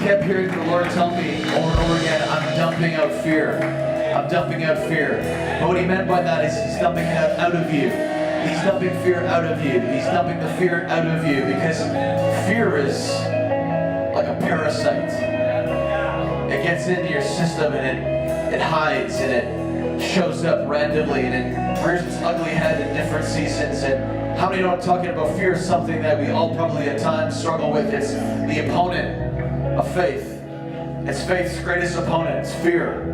kept hearing the Lord tell me over and over again, I'm dumping out fear. I'm dumping out fear. But what he meant by that is he's dumping it out of you. He's dumping fear out of you. He's dumping the fear out of you because fear is like a parasite. It gets into your system and it hides and it shows up randomly and it rears its ugly head in different seasons. And how many know I'm talking about? Fear is something that we all probably at times struggle with. It's the opponent of faith. It's faith's greatest opponent. It's fear.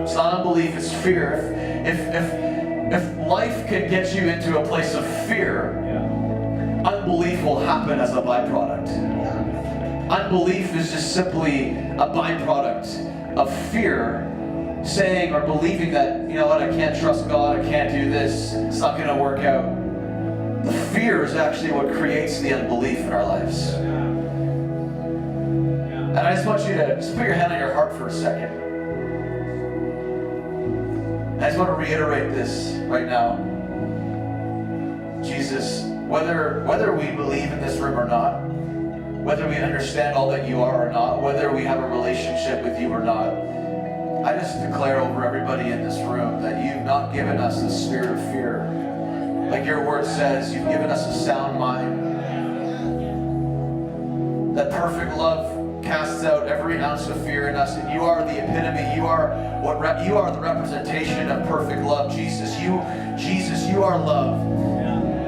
It's not unbelief, it's fear. If life can get you into a place of fear, unbelief will happen as a byproduct. Unbelief is just simply a byproduct of fear, saying or believing that, you know what, I can't trust God, I can't do this, it's not going to work out. The fear is actually what creates the unbelief in our lives. And I just want you to just put your hand on your heart for a second. I just want to reiterate this right now. Jesus, whether we believe in this room or not, whether we understand all that you are or not, whether we have a relationship with you or not, I just declare over everybody in this room that you've not given us the spirit of fear. Like your word says, you've given us a sound mind. That perfect love casts out every ounce of fear in us, and you are the epitome. You are the representation of perfect love, Jesus. You are love,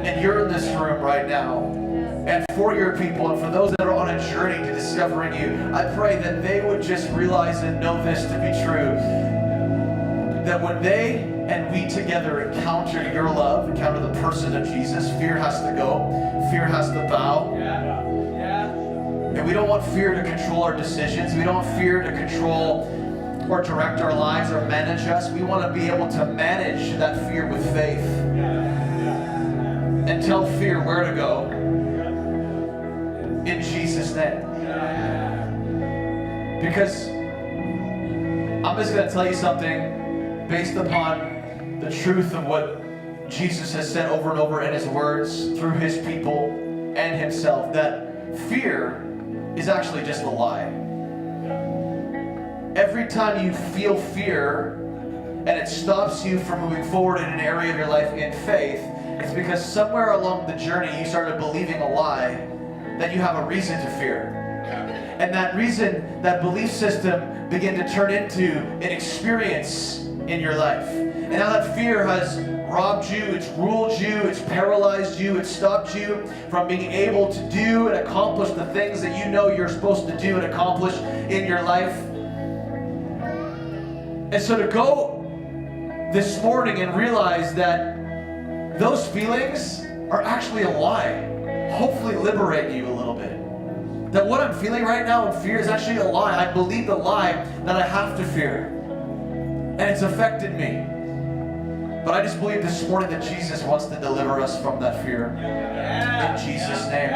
and you're in this room right now. And for your people, and for those that are on a journey to discovering you, I pray that they would just realize and know this to be true. That when they and we together encounter your love, encounter the person of Jesus, fear has to go, fear has to bow. And we don't want fear to control our decisions. We don't want fear to control or direct our lives or manage us. We want to be able to manage that fear with faith. And tell fear where to go. In Jesus' name. Because I'm just going to tell you something based upon the truth of what Jesus has said over and over in his words through his people and himself, that fear is actually just a lie. Every time you feel fear and it stops you from moving forward in an area of your life in faith, it's because somewhere along the journey you started believing a lie that you have a reason to fear. And that reason, that belief system began to turn into an experience in your life. And now that fear has robbed you, it's ruled you, it's paralyzed you, it's stopped you from being able to do and accomplish the things that you know you're supposed to do and accomplish in your life. And so to go this morning and realize that those feelings are actually a lie, hopefully liberate you a little bit. That what I'm feeling right now in fear is actually a lie. I believe the lie that I have to fear. And it's affected me. But I just believe this morning that Jesus wants to deliver us from that fear. In Jesus' name.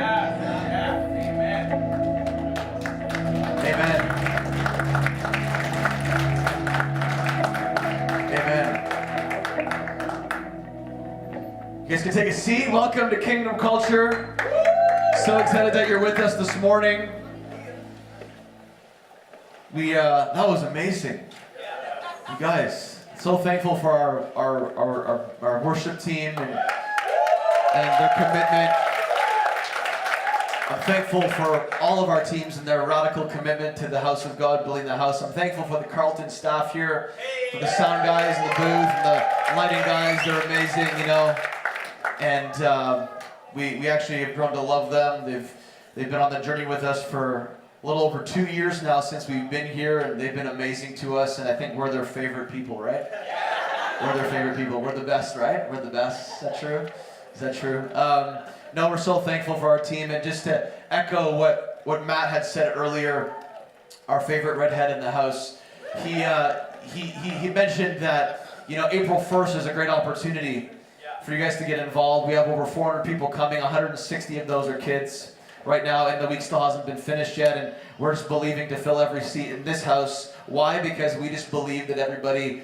Amen. Amen. You guys can take a seat. Welcome to Kingdom Culture. So excited that you're with us this morning. That was amazing. You guys, so thankful for our worship team and their commitment. I'm thankful for all of our teams and their radical commitment to the house of God, building the house. I'm thankful for the Carlton staff here, for the sound guys in the booth and the lighting guys. They're amazing, you know. And we actually have grown to love them. They've been on the journey with us for a little over 2 years now since we've been here, and they've been amazing to us, and I think we're their favorite people, right? We're their favorite people. We're the best, right? We're the best. Is that true? Is that true? No, we're so thankful for our team, and just to echo what Matt had said earlier, our favorite redhead in the house, he mentioned that, you know, April 1st is a great opportunity for you guys to get involved. We have over 400 people coming. 160 of those are kids right now, and the week still hasn't been finished yet, and we're just believing to fill every seat in this house. Why? Because we just believe that everybody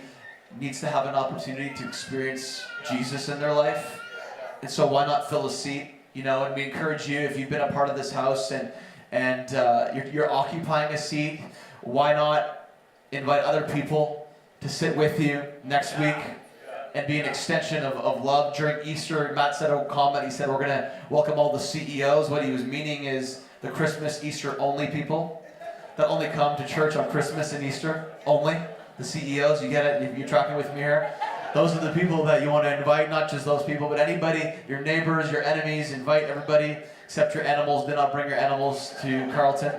needs to have an opportunity to experience Jesus in their life. And so why not fill a seat, you know? And we encourage you, if you've been a part of this house and and you're occupying a seat, why not invite other people to sit with you next week and be an extension of love during Easter? Matt said a comment, he said we're going to welcome all the CEOs. What he was meaning is the Christmas, Easter only people that only come to church on Christmas and Easter only. The CEOs, you get it? You're tracking with me here? Those are the people that you want to invite, not just those people, but anybody, your neighbors, your enemies, invite everybody except your animals. Do not bring your animals to Carlton.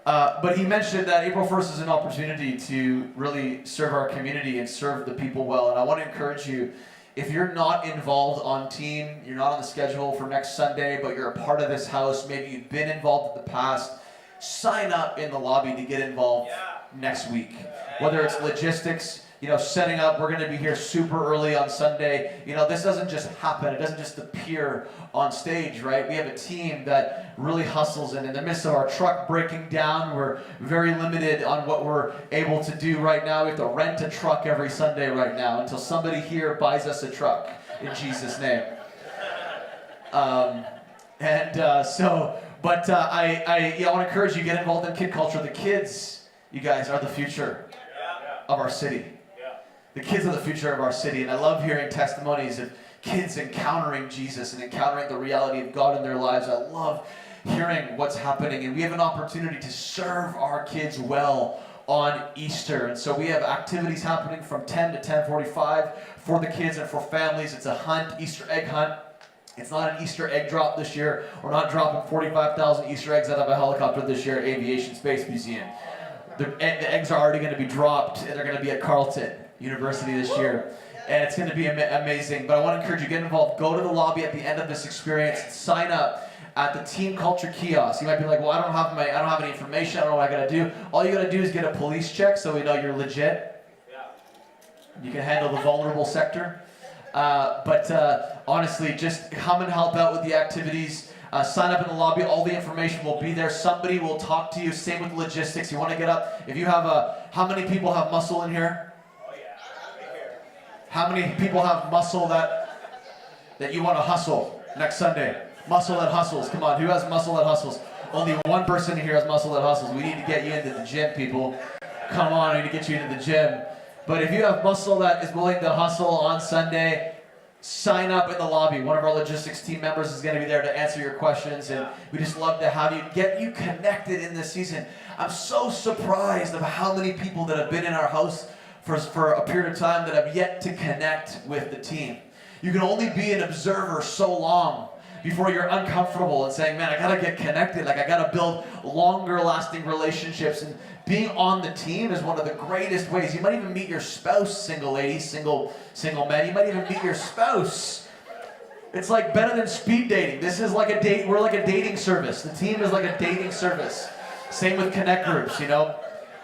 But he mentioned that April 1st is an opportunity to really serve our community and serve the people well. And I want to encourage you, if you're not involved on team, you're not on the schedule for next Sunday, but you're a part of this house, maybe you've been involved in the past, sign up in the lobby to get involved next week. Whether it's logistics, setting up, we're going to be here super early on Sunday. This doesn't just happen. It doesn't just appear on stage, right? We have a team that really hustles, and in the midst of our truck breaking down, we're very limited on what we're able to do right now. We have to rent a truck every Sunday right now until somebody here buys us a truck in Jesus' name. I want to encourage you, get involved in kid culture. The kids, you guys, are the future of our city. The kids are the future of our city, and I love hearing testimonies of kids encountering Jesus and encountering the reality of God in their lives. I love hearing what's happening, and we have an opportunity to serve our kids well on Easter. And so we have activities happening from 10 to 10:45 for the kids and for families. It's a hunt, Easter egg hunt. It's not an Easter egg drop this year. We're not dropping 45,000 Easter eggs out of a helicopter this year at Aviation Space Museum. The eggs are already going to be dropped, and they're going to be at Carleton University this year, and it's going to be amazing. But I want to encourage you, get involved. Go to the lobby at the end of this experience and sign up at the Team Culture kiosk. You might be like, well, I don't have any information. I don't know what I got to do. All you got to do is get a police check so we know you're legit. You can handle the vulnerable sector. Honestly, just come and help out with the activities. Sign up in the lobby. All the information will be there. Somebody will talk to you. Same with logistics. You want to get up. If you have how many people have muscle in here? How many people have muscle that you want to hustle next Sunday? Muscle that hustles. Come on, who has muscle that hustles? Only one person here has muscle that hustles. We need to get you into the gym, people. Come on, we need to get you into the gym. But if you have muscle that is willing to hustle on Sunday, sign up in the lobby. One of our logistics team members is going to be there to answer your questions, and we just love to have you, get you connected in this season. I'm so surprised of how many people that have been in our house for a period of time that have yet to connect with the team. You can only be an observer so long before you're uncomfortable and saying, man, I gotta get connected, I gotta build longer lasting relationships. And being on the team is one of the greatest ways. You might even meet your spouse, single ladies, single men. You might even meet your spouse. It's like better than speed dating. This is like a date, we're like a dating service. The team is like a dating service. Same with connect groups,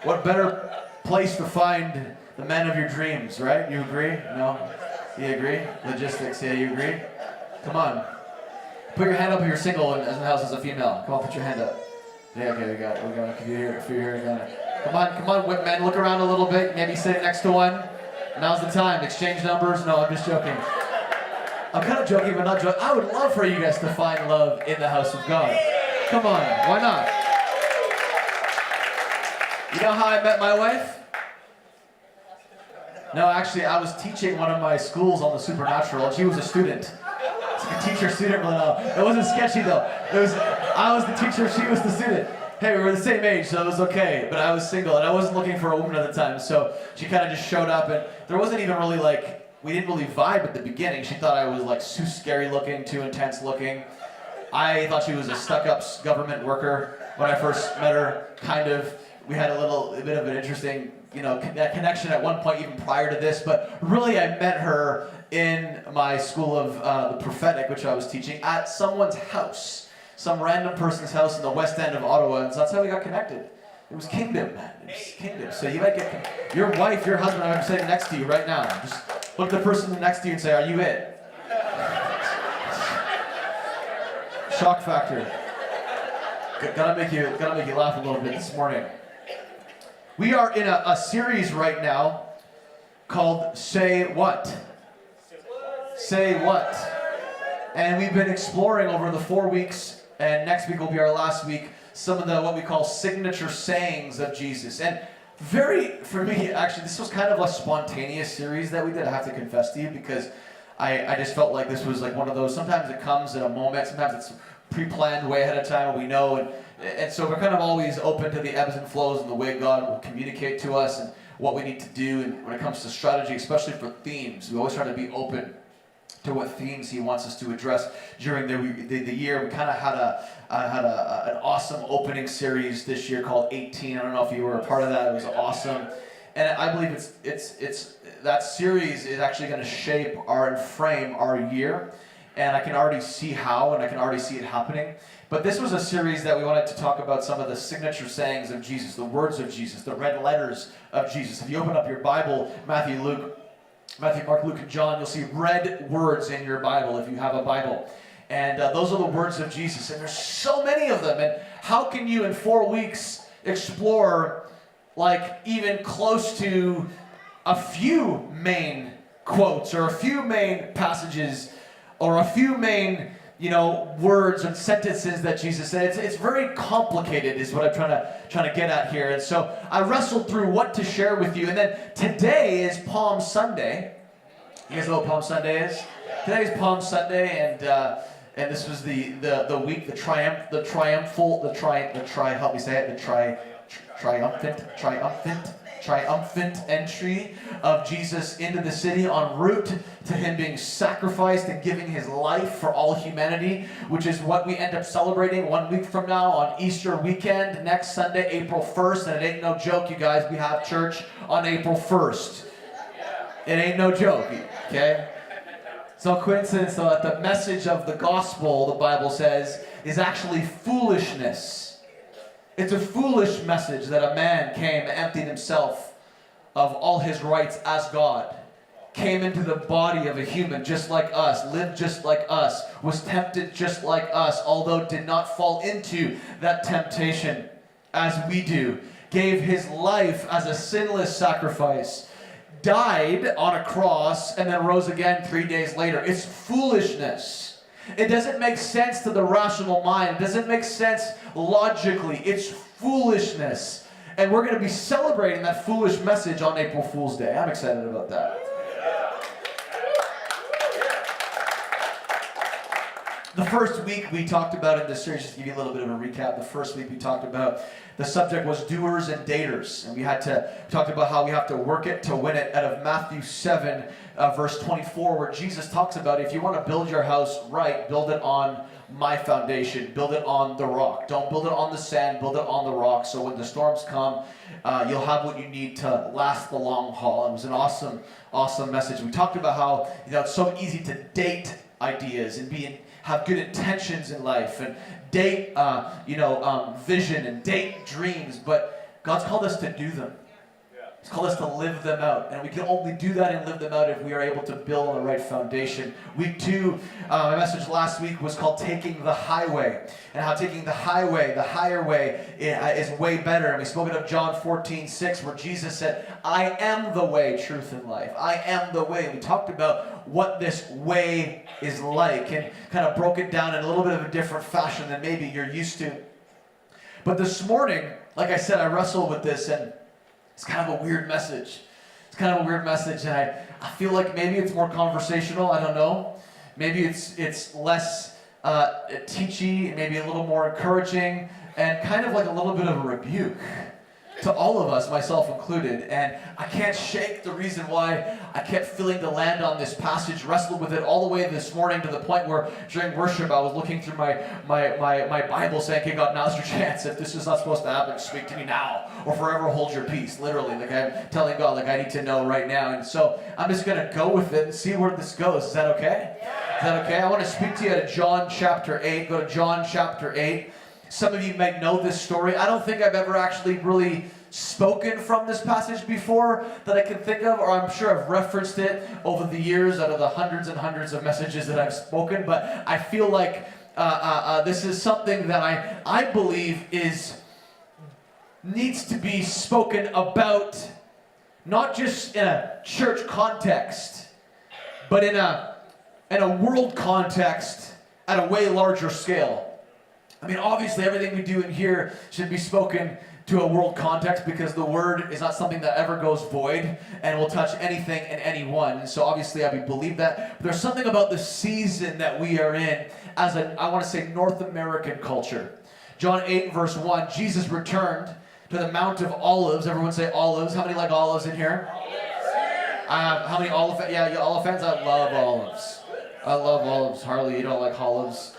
What better place to find the men of your dreams, right? You agree? No? You agree? Logistics, yeah, you agree? Come on. Put your hand up if you're single and in the house as a female. Come on, put your hand up. Yeah, okay, we got it. If you're here, Come on, men, look around a little bit. Maybe sit next to one. Now's the time. Exchange numbers. No, I'm just joking. I'm kind of joking, but not joking. I would love for you guys to find love in the house of God. Come on, why not? You know how I met my wife? No, actually, I was teaching one of my schools on the supernatural, and she was a student. It's like a teacher-student, it wasn't sketchy though. I was the teacher, she was the student. Hey, we were the same age, so it was okay, but I was single, and I wasn't looking for a woman at the time, so she kind of just showed up, and there wasn't even really we didn't really vibe at the beginning. She thought I was too scary looking, too intense looking. I thought she was a stuck-up government worker when I first met her, kind of. We had a bit of an interesting connection at one point even prior to this, but really I met her in my school of the prophetic, which I was teaching, at someone's house, some random person's house in the west end of Ottawa, and so that's how we got connected. It was kingdom, man. It was kingdom. So you might get your wife, your husband, I'm sitting next to you right now. Just look at the person next to you and say, are you it? Shock factor. Gotta make you laugh a little bit this morning. We are in a series right now called Say What? Say What? And we've been exploring over the 4 weeks And next week will be our last week, some of the what we call signature sayings of Jesus. And for me, actually, this was kind of a spontaneous series that we did, I have to confess to you, because I just felt like this was like one of those, sometimes it comes in a moment, sometimes it's pre-planned way ahead of time, we know, and so we're kind of always open to the ebbs and flows and the way God will communicate to us and what we need to do. And when it comes to strategy, especially for themes, we always try to be open to what themes He wants us to address during the year. We kind of had an awesome opening series this year called 18. I don't know if you were a part of that. It was awesome, and I believe it's that series is actually going to shape and frame our year. And I can already see how, and I can already see it happening. But this was a series that we wanted to talk about some of the signature sayings of Jesus, the words of Jesus, the red letters of Jesus. If you open up your Bible, Matthew, Mark, Luke, and John, you'll see red words in your Bible if you have a Bible. And those are the words of Jesus. And there's so many of them. And how can you in 4 weeks explore like even close to a few main quotes or a few main passages or a few main, words and sentences that Jesus said? It's very complicated, is what I'm trying to get at here. And so I wrestled through what to share with you. And then today is Palm Sunday. You guys know what Palm Sunday is? Today is Palm Sunday, and this was the week, triumphant entry of Jesus into the city, en route to Him being sacrificed and giving His life for all humanity, which is what we end up celebrating 1 week from now on Easter weekend, next Sunday, April 1st. And it ain't no joke, you guys, we have church on April 1st. It ain't no joke, okay? It's no coincidence, though, that the message of the gospel, the Bible says, is actually foolishness. It's a foolish message that a man came, emptied himself of all his rights as God, came into the body of a human just like us, lived just like us, was tempted just like us, although did not fall into that temptation as we do, gave His life as a sinless sacrifice, died on a cross, and then rose again 3 days later. It's foolishness. It doesn't make sense to the rational mind. It doesn't make sense logically. It's foolishness. And we're going to be celebrating that foolish message on April Fool's Day. I'm excited about that. The first week we talked about in this series, just to give you a little bit of a recap, the first week we talked about, the subject was doers and daters. And we talked about how we have to work it to win it out of Matthew 7, verse 24, where Jesus talks about if you want to build your house right, build it on my foundation. Build it on the rock. Don't build it on the sand, build it on the rock. So when the storms come, you'll have what you need to last the long haul. It was an awesome message. We talked about how it's so easy to date ideas and have good intentions in life and date vision and date dreams, but God's called us to do them. He's called us to live them out, and we can only do that and live them out if we are able to build on the right foundation. Week 2, my message last week was called Taking the Highway, and how taking the highway, the higher way, is way better. And we spoke of John 14:6, where Jesus said, I am the way, truth, and life. I am the way. We talked about what this way is like and kind of broke it down in a little bit of a different fashion than maybe you're used to. But this morning, like I said, I wrestled with this, and it's kind of a weird message. And I feel like maybe it's more conversational. I don't know. Maybe it's less teachy, maybe a little more encouraging, and kind of like a little bit of a rebuke to all of us, myself included. And I can't shake the reason why I kept feeling to land on this passage, wrestled with it all the way this morning to the point where during worship I was looking through my Bible saying, okay, God, now's your chance. If this is not supposed to happen, speak to me now or forever hold your peace. Literally, like I'm telling God, like I need to know right now. And so I'm just going to go with it and see where this goes. Is that okay? Is that okay? I want to speak to you out of John chapter 8. Go to John chapter 8. Some of you might know this story. I don't think I've ever actually really spoken from this passage before that I can think of, or I'm sure I've referenced it over the years out of the hundreds and hundreds of messages that I've spoken, but I feel like this is something that I believe needs to be spoken about, not just in a church context, but in a world context at a way larger scale. I mean, obviously everything we do in here should be spoken to a world context, because the word is not something that ever goes void and will touch anything and anyone. And so obviously I believe that. But there's something about the season that we are in as I want to say, North American culture. John 8 verse 1, Jesus returned to the Mount of Olives. Everyone say olives. How many like olives in here? How many olive fans? Yeah, olive fans? I love olives. I love olives. Harley, you don't like olives?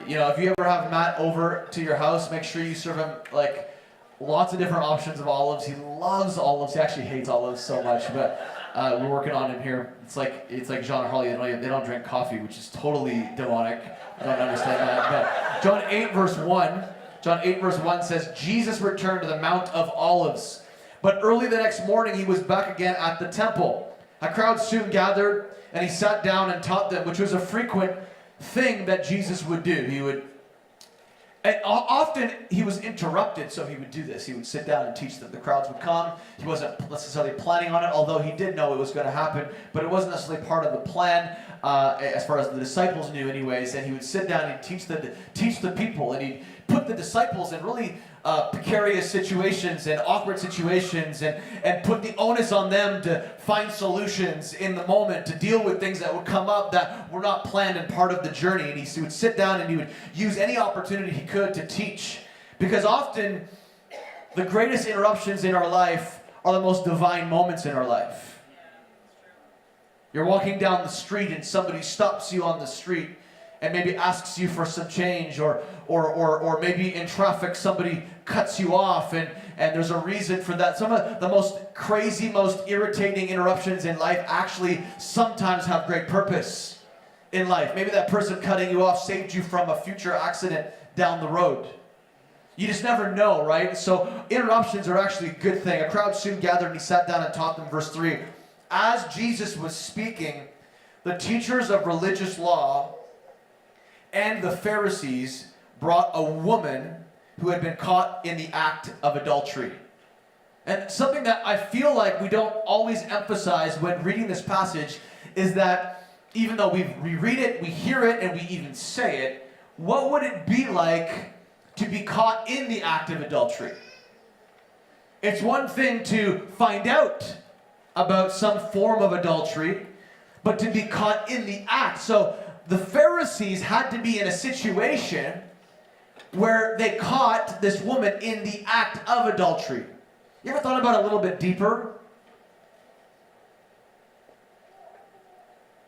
You know, if you ever have Matt over to your house, make sure you serve him like lots of different options of olives. He loves olives. He actually hates olives so much, but we're working on it here. It's like John and Harley. They don't drink coffee, which is totally demonic. I don't understand that. But John 8 verse 1. John 8 verse 1 says, Jesus returned to the Mount of Olives. But early the next morning, he was back again at the temple. A crowd soon gathered, and he sat down and taught them, which was a frequent thing that Jesus would do. And often he was interrupted, so he would do this. He would sit down and teach them. The crowds would come. He wasn't necessarily planning on it, although he did know it was going to happen, but it wasn't necessarily part of the plan, as far as the disciples knew anyways. And he would sit down and teach the people, and he'd put the disciples in really precarious situations and awkward situations, and put the onus on them to find solutions in the moment, to deal with things that would come up that were not planned and part of the journey. And he would sit down and he would use any opportunity he could to teach, because often the greatest interruptions in our life are the most divine moments in our life. You're walking down the street and somebody stops you on the street and maybe asks you for some change, or maybe in traffic somebody cuts you off, and there's a reason for that. Some of the most crazy, most irritating interruptions in life actually sometimes have great purpose in life. Maybe that person cutting you off saved you from a future accident down the road. You just never know, right? So interruptions are actually a good thing. A crowd soon gathered, and he sat down and taught them. Verse 3, as Jesus was speaking, the teachers of religious law and the Pharisees brought a woman who had been caught in the act of adultery. And something that I feel like we don't always emphasize when reading this passage is that even though we read it, we hear it, and we even say it, what would it be like to be caught in the act of adultery? It's one thing to find out about some form of adultery, but to be caught in the act. So the Pharisees had to be in a situation where they caught this woman in the act of adultery. You ever thought about it a little bit deeper?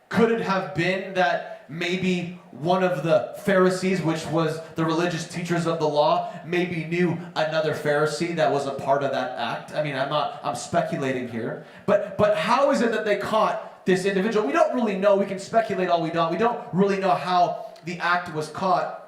Could it have been that maybe one of the Pharisees, which was the religious teachers of the law, maybe knew another Pharisee that was a part of that act? I mean, I'm speculating here. But how is it that they caught this individual? We don't really know. We can speculate all we want. We don't really know how the act was caught.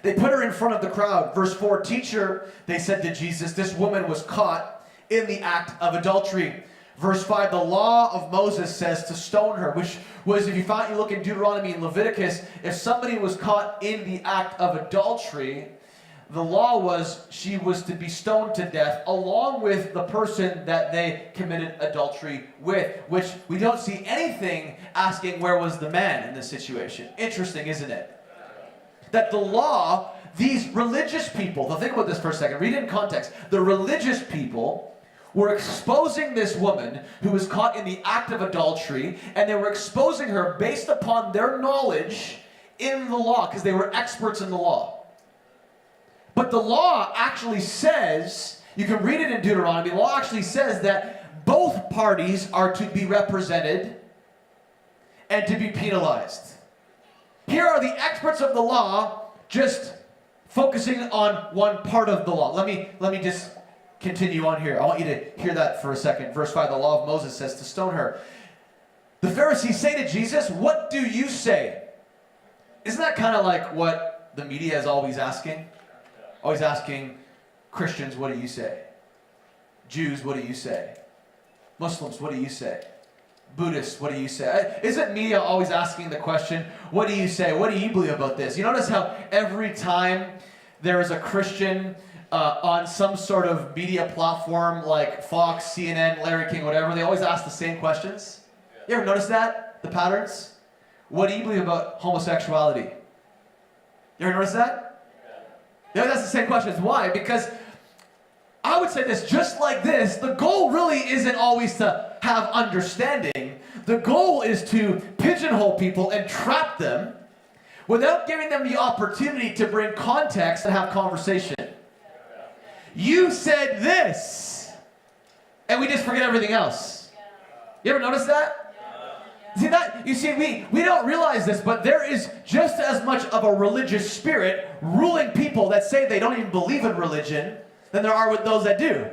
They put her in front of the crowd. Verse 4, teacher, they said to Jesus, this woman was caught in the act of adultery. Verse 5, the law of Moses says to stone her, which was, if you look in Deuteronomy and Leviticus, if somebody was caught in the act of adultery, the law was she was to be stoned to death along with the person that they committed adultery with, which we don't see anything asking where was the man in this situation. Interesting, isn't it? That the law, these religious people, now think about this for a second, read it in context. The religious people were exposing this woman who was caught in the act of adultery, and they were exposing her based upon their knowledge in the law, because they were experts in the law. But the law actually says, you can read it in Deuteronomy, the law actually says that both parties are to be represented and to be penalized. Here are the experts of the law just focusing on one part of the law. Let me just continue on here. I want you to hear that for a second. Verse 5, the law of Moses says to stone her. The Pharisees say to Jesus, what do you say? Isn't that kind of like what the media is always asking? Always asking Christians, what do you say? Jews, what do you say? Muslims, what do you say? Buddhists, what do you say? Isn't media always asking the question, what do you say? What do you believe about this? You notice how every time there is a Christian on some sort of media platform like Fox, CNN, Larry King, whatever, they always ask the same questions? You ever notice that? The patterns? What do you believe about homosexuality? You ever notice that? Yeah, that's the same question. Why? Because I would say this, just like this, the goal really isn't always to have understanding. The goal is to pigeonhole people and trap them without giving them the opportunity to bring context and have conversation. You said this, and we just forget everything else. You ever notice that? We don't realize this, but there is just as much of a religious spirit ruling people that say they don't even believe in religion than there are with those that do.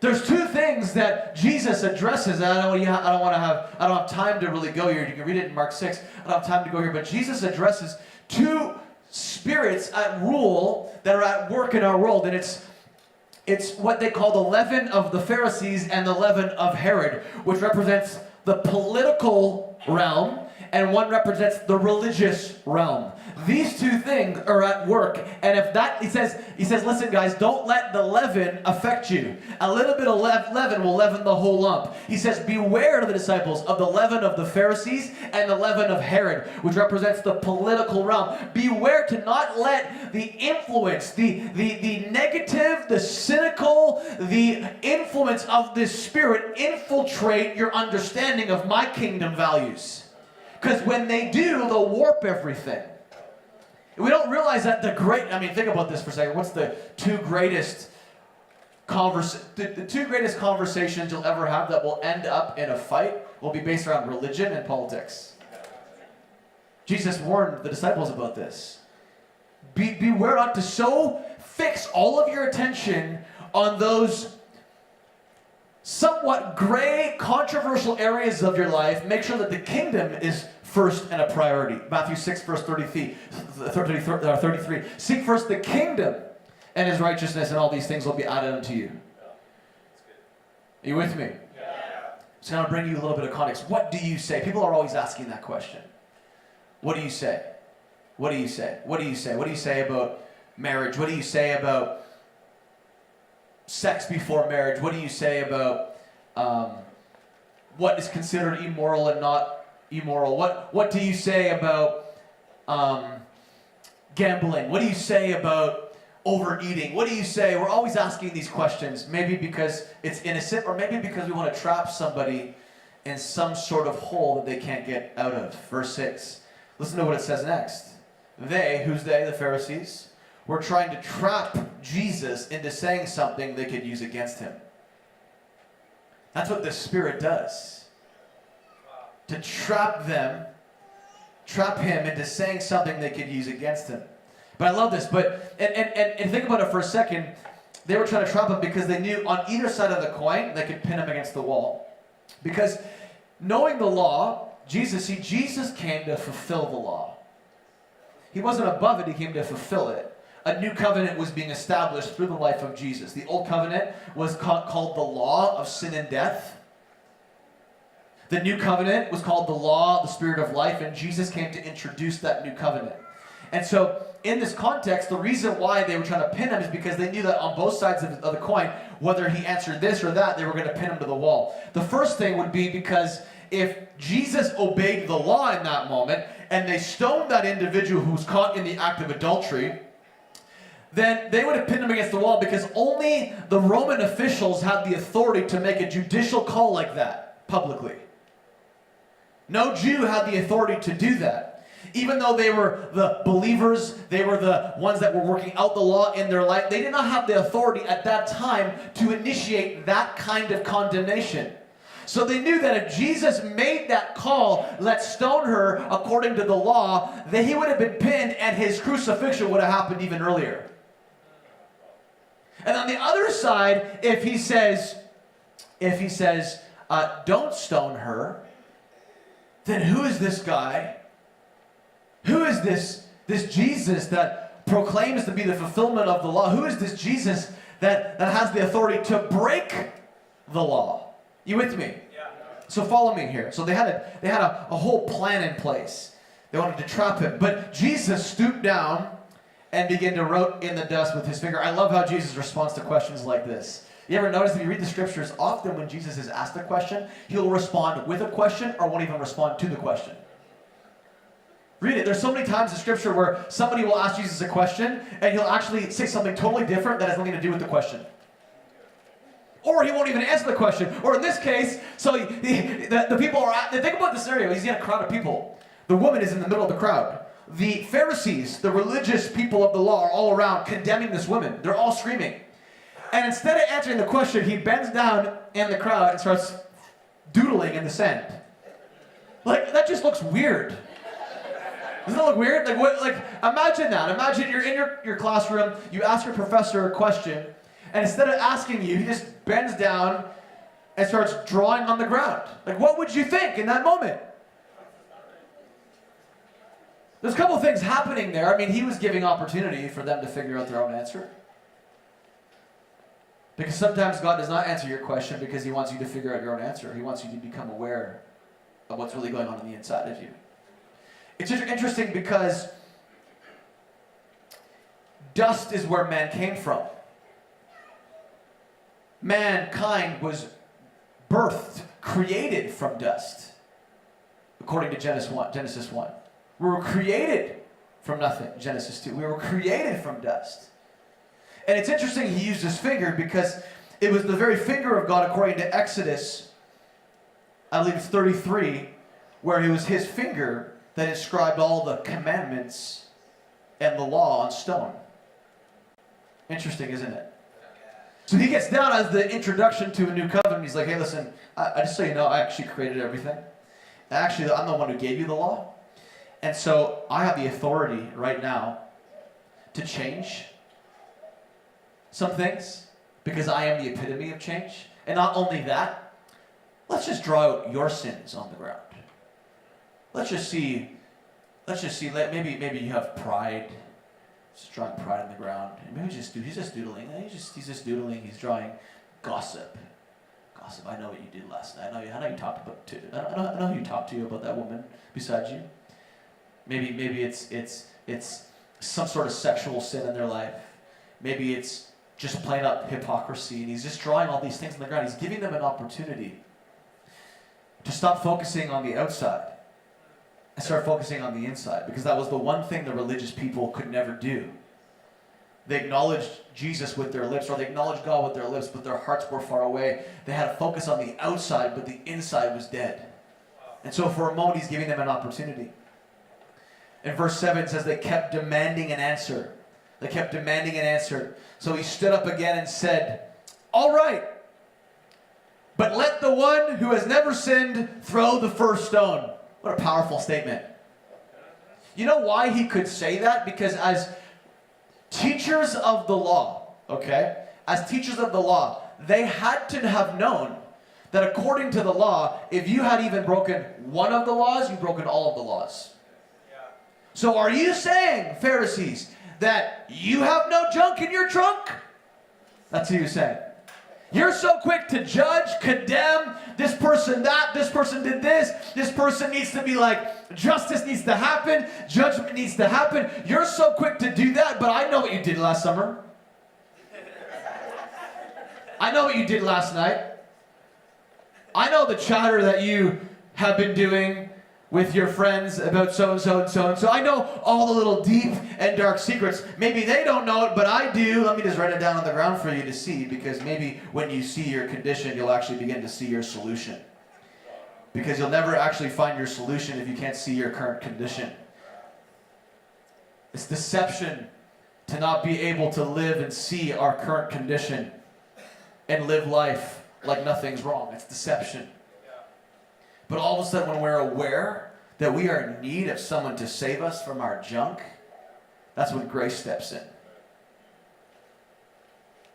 There's two things that Jesus addresses, and I don't have time to really go here. You can read it in Mark 6. I don't have time to go here, but Jesus addresses two spirits at rule that are at work in our world, and it's what they call the leaven of the Pharisees and the leaven of Herod, which represents the political realm, and one represents the religious realm. These two things are at work, and if that, he says, listen guys, don't let the leaven affect you. A little bit of leaven will leaven the whole lump. He says, beware of the disciples of the leaven of the Pharisees and the leaven of Herod, which represents the political realm. Beware to not let the influence, the negative, the cynical, the influence of this spirit infiltrate your understanding of my kingdom values. Because when they do, they'll warp everything. We don't realize that think about this for a second. What's the two greatest conversations you'll ever have that will end up in a fight will be based around religion and politics. Jesus warned the disciples about this. Beware not to so fix all of your attention on those somewhat gray, controversial areas of your life. Make sure that the kingdom is first and a priority. Matthew 6, verse 33. Seek first the kingdom and his righteousness, and all these things will be added unto you. Are you with me? Yeah. So I'm going to bring you a little bit of context. What do you say? People are always asking that question. What do you say? What do you say? What do you say? What do you say about marriage? What do you say about sex before marriage? What do you say about what is considered immoral and not immoral? What do you say about gambling? What do you say about overeating? What do you say? We're always asking these questions, maybe because it's innocent, or maybe because we want to trap somebody in some sort of hole that they can't get out of. Verse 6. Listen to what it says next. They, who's they? The Pharisees, were trying to trap Jesus into saying something they could use against him. That's what the Spirit does. To trap him into saying something they could use against him. But I love this, and think about it for a second. They were trying to trap him because they knew on either side of the coin they could pin him against the wall. Because knowing the law, Jesus came to fulfill the law. He wasn't above it, he came to fulfill it. A new covenant was being established through the life of Jesus. The old covenant was called the law of sin and death. The new covenant was called the law, the spirit of life, and Jesus came to introduce that new covenant. And so, in this context, the reason why they were trying to pin him is because they knew that on both sides of the coin, whether he answered this or that, they were going to pin him to the wall. The first thing would be because if Jesus obeyed the law in that moment, and they stoned that individual who was caught in the act of adultery, then they would have pinned him against the wall, because only the Roman officials had the authority to make a judicial call like that publicly. No Jew had the authority to do that. Even though they were the believers, they were the ones that were working out the law in their life, they did not have the authority at that time to initiate that kind of condemnation. So they knew that if Jesus made that call, let's stone her according to the law, that he would have been pinned and his crucifixion would have happened even earlier. And on the other side, if he says, don't stone her, then who is this guy? Who is this Jesus that proclaims to be the fulfillment of the law? Who is this Jesus that has the authority to break the law? You with me? Yeah. So follow me here. So they had a whole plan in place. They wanted to trap him. But Jesus stooped down and began to write in the dust with his finger. I love how Jesus responds to questions like this. You ever notice if you read the scriptures, often when Jesus is asked a question, he'll respond with a question or won't even respond to the question. Read it. There's so many times in Scripture where somebody will ask Jesus a question, and he'll actually say something totally different that has nothing to do with the question. Or he won't even answer the question. Or in this case, so the people are at, think about the scenario. He's in a crowd of people. The woman is in the middle of the crowd. The Pharisees, the religious people of the law, are all around condemning this woman. They're all screaming. And instead of answering the question, he bends down in the crowd and starts doodling in the sand. Like, that just looks weird. Doesn't that look weird? Like, what? Like, imagine that. Imagine you're in your classroom, you ask your professor a question, and instead of asking you, he just bends down and starts drawing on the ground. Like, what would you think in that moment? There's a couple of things happening there. I mean, he was giving opportunity for them to figure out their own answer. Because sometimes God does not answer your question because he wants you to figure out your own answer. He wants you to become aware of what's really going on the inside of you. It's just interesting because dust is where man came from. Mankind was birthed, created from dust, according to Genesis 1. We were created from nothing, Genesis 2. We were created from dust. And it's interesting he used his finger because it was the very finger of God, according to Exodus, I believe it's 33, where it was his finger that inscribed all the commandments and the law on stone. Interesting, isn't it? So he gets down as the introduction to a new covenant. He's like, hey, listen, I just so you know, I actually created everything. Actually, I'm the one who gave you the law. And so I have the authority right now to change some things because I am the epitome of change. And not only that, let's just draw out your sins on the ground. Let's just see, maybe you have pride. Just drawing pride on the ground. And maybe he's just doodling. He's just doodling. He's drawing gossip. Gossip. I know what you did last night. I know you talked about. I know who you talked to about that woman beside you. Maybe it's some sort of sexual sin in their life. Maybe it's just plain up hypocrisy. And he's just drawing all these things on the ground. He's giving them an opportunity to stop focusing on the outside and start focusing on the inside, because that was the one thing the religious people could never do. They acknowledged Jesus with their lips, or they acknowledged God with their lips, but their hearts were far away. They had to focus on the outside, but the inside was dead. And so for a moment, he's giving them an opportunity. In verse 7, it says they kept demanding an answer. They kept demanding an answer. So he stood up again and said, all right, but let the one who has never sinned throw the first stone. What a powerful statement. You know why he could say that? Because as teachers of the law, as teachers of the law, they had to have known that according to the law, if you had even broken one of the laws, you'd broken all of the laws. So are you saying, Pharisees, that you have no junk in your trunk? That's what you're saying. You're so quick to judge, condemn, this person that, this person did this person needs to be like, justice needs to happen, judgment needs to happen. You're so quick to do that, but I know what you did last summer. I know what you did last night. I know the chatter that you have been doing with your friends about so-and-so and so-and-so. I know all the little deep and dark secrets. Maybe they don't know it, but I do. Let me just write it down on the ground for you to see, because maybe when you see your condition, you'll actually begin to see your solution. Because you'll never actually find your solution if you can't see your current condition. It's deception to not be able to live and see our current condition and live life like nothing's wrong. It's deception. But all of a sudden, when we're aware that we are in need of someone to save us from our junk, that's when grace steps in.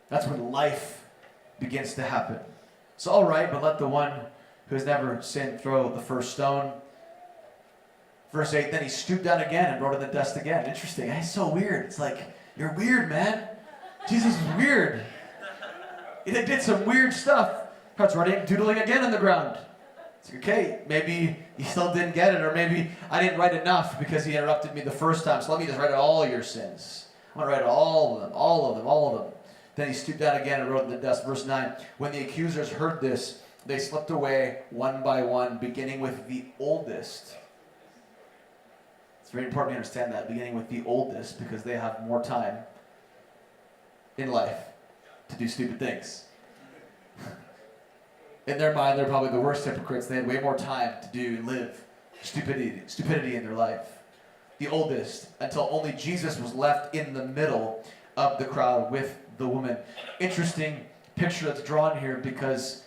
That's when life begins to happen. So, all right, but let the one who has never sinned throw the first stone. Verse 8, then he stooped down again and wrote in the dust again. Interesting. It's so weird. It's like, you're weird, man. Jesus is weird. He did some weird stuff. Starts writing, doodling again on the ground. It's okay, maybe he still didn't get it, or maybe I didn't write enough because he interrupted me the first time, so let me just write out all your sins. I'm going to write out all of them. Then he stooped down again and wrote in the dust. Verse 9, when the accusers heard this, they slipped away one by one, beginning with the oldest. It's It's very important to understand that, beginning with the oldest, because they have more time in life to do stupid things. In their mind, they're probably the worst hypocrites. They had way more time to do and live stupidity in their life. The oldest, until only Jesus was left in the middle of the crowd with the woman. Interesting picture that's drawn here, because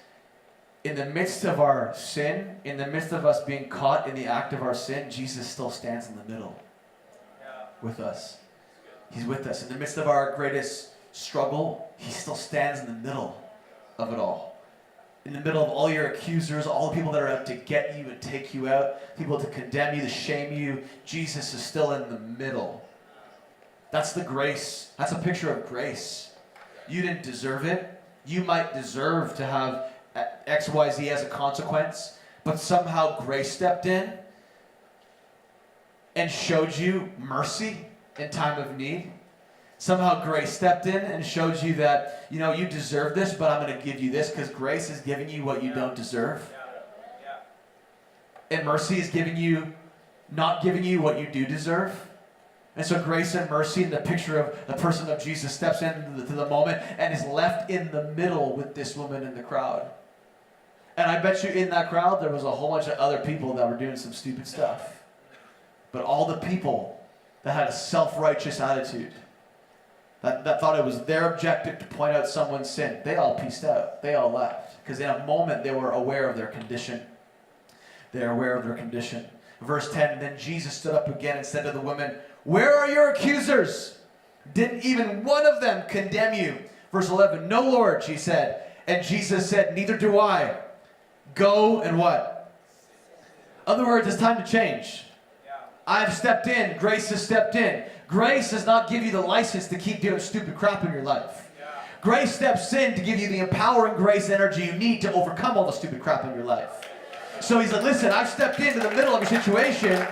in the midst of our sin, in the midst of us being caught in the act of our sin, Jesus still stands in the middle with us. He's with us. In the midst of our greatest struggle, he still stands in the middle of it all. In the middle of all your accusers, all the people that are out to get you and take you out, people to condemn you, to shame you, Jesus is still in the middle. That's the grace. That's a picture of grace. You didn't deserve it. You might deserve to have X, Y, Z as a consequence, but somehow grace stepped in and showed you mercy in time of need. Somehow grace stepped in and showed you that, you know, you deserve this, but I'm going to give you this, because grace is giving you what you don't deserve. And mercy is not giving you what you do deserve. And so grace and mercy, in the picture of the person of Jesus, steps into the moment and is left in the middle with this woman in the crowd. And I bet you in that crowd there was a whole bunch of other people that were doing some stupid stuff. But all the people that had a self-righteous attitude, that thought it was their objective to point out someone's sin, they all pieced out. They all left. Because in a moment they were aware of their condition. They are aware of their condition. Verse 10, then Jesus stood up again and said to the woman, "Where are your accusers? Didn't even one of them condemn you?" Verse 11, "No, Lord," she said. And Jesus said, "Neither do I. Go and" what? In other words, it's time to change. I've stepped in. Grace has stepped in. Grace does not give you the license to keep doing stupid crap in your life. Grace steps in to give you the empowering grace energy you need to overcome all the stupid crap in your life. So he's like, listen, I've stepped into the middle of your situation.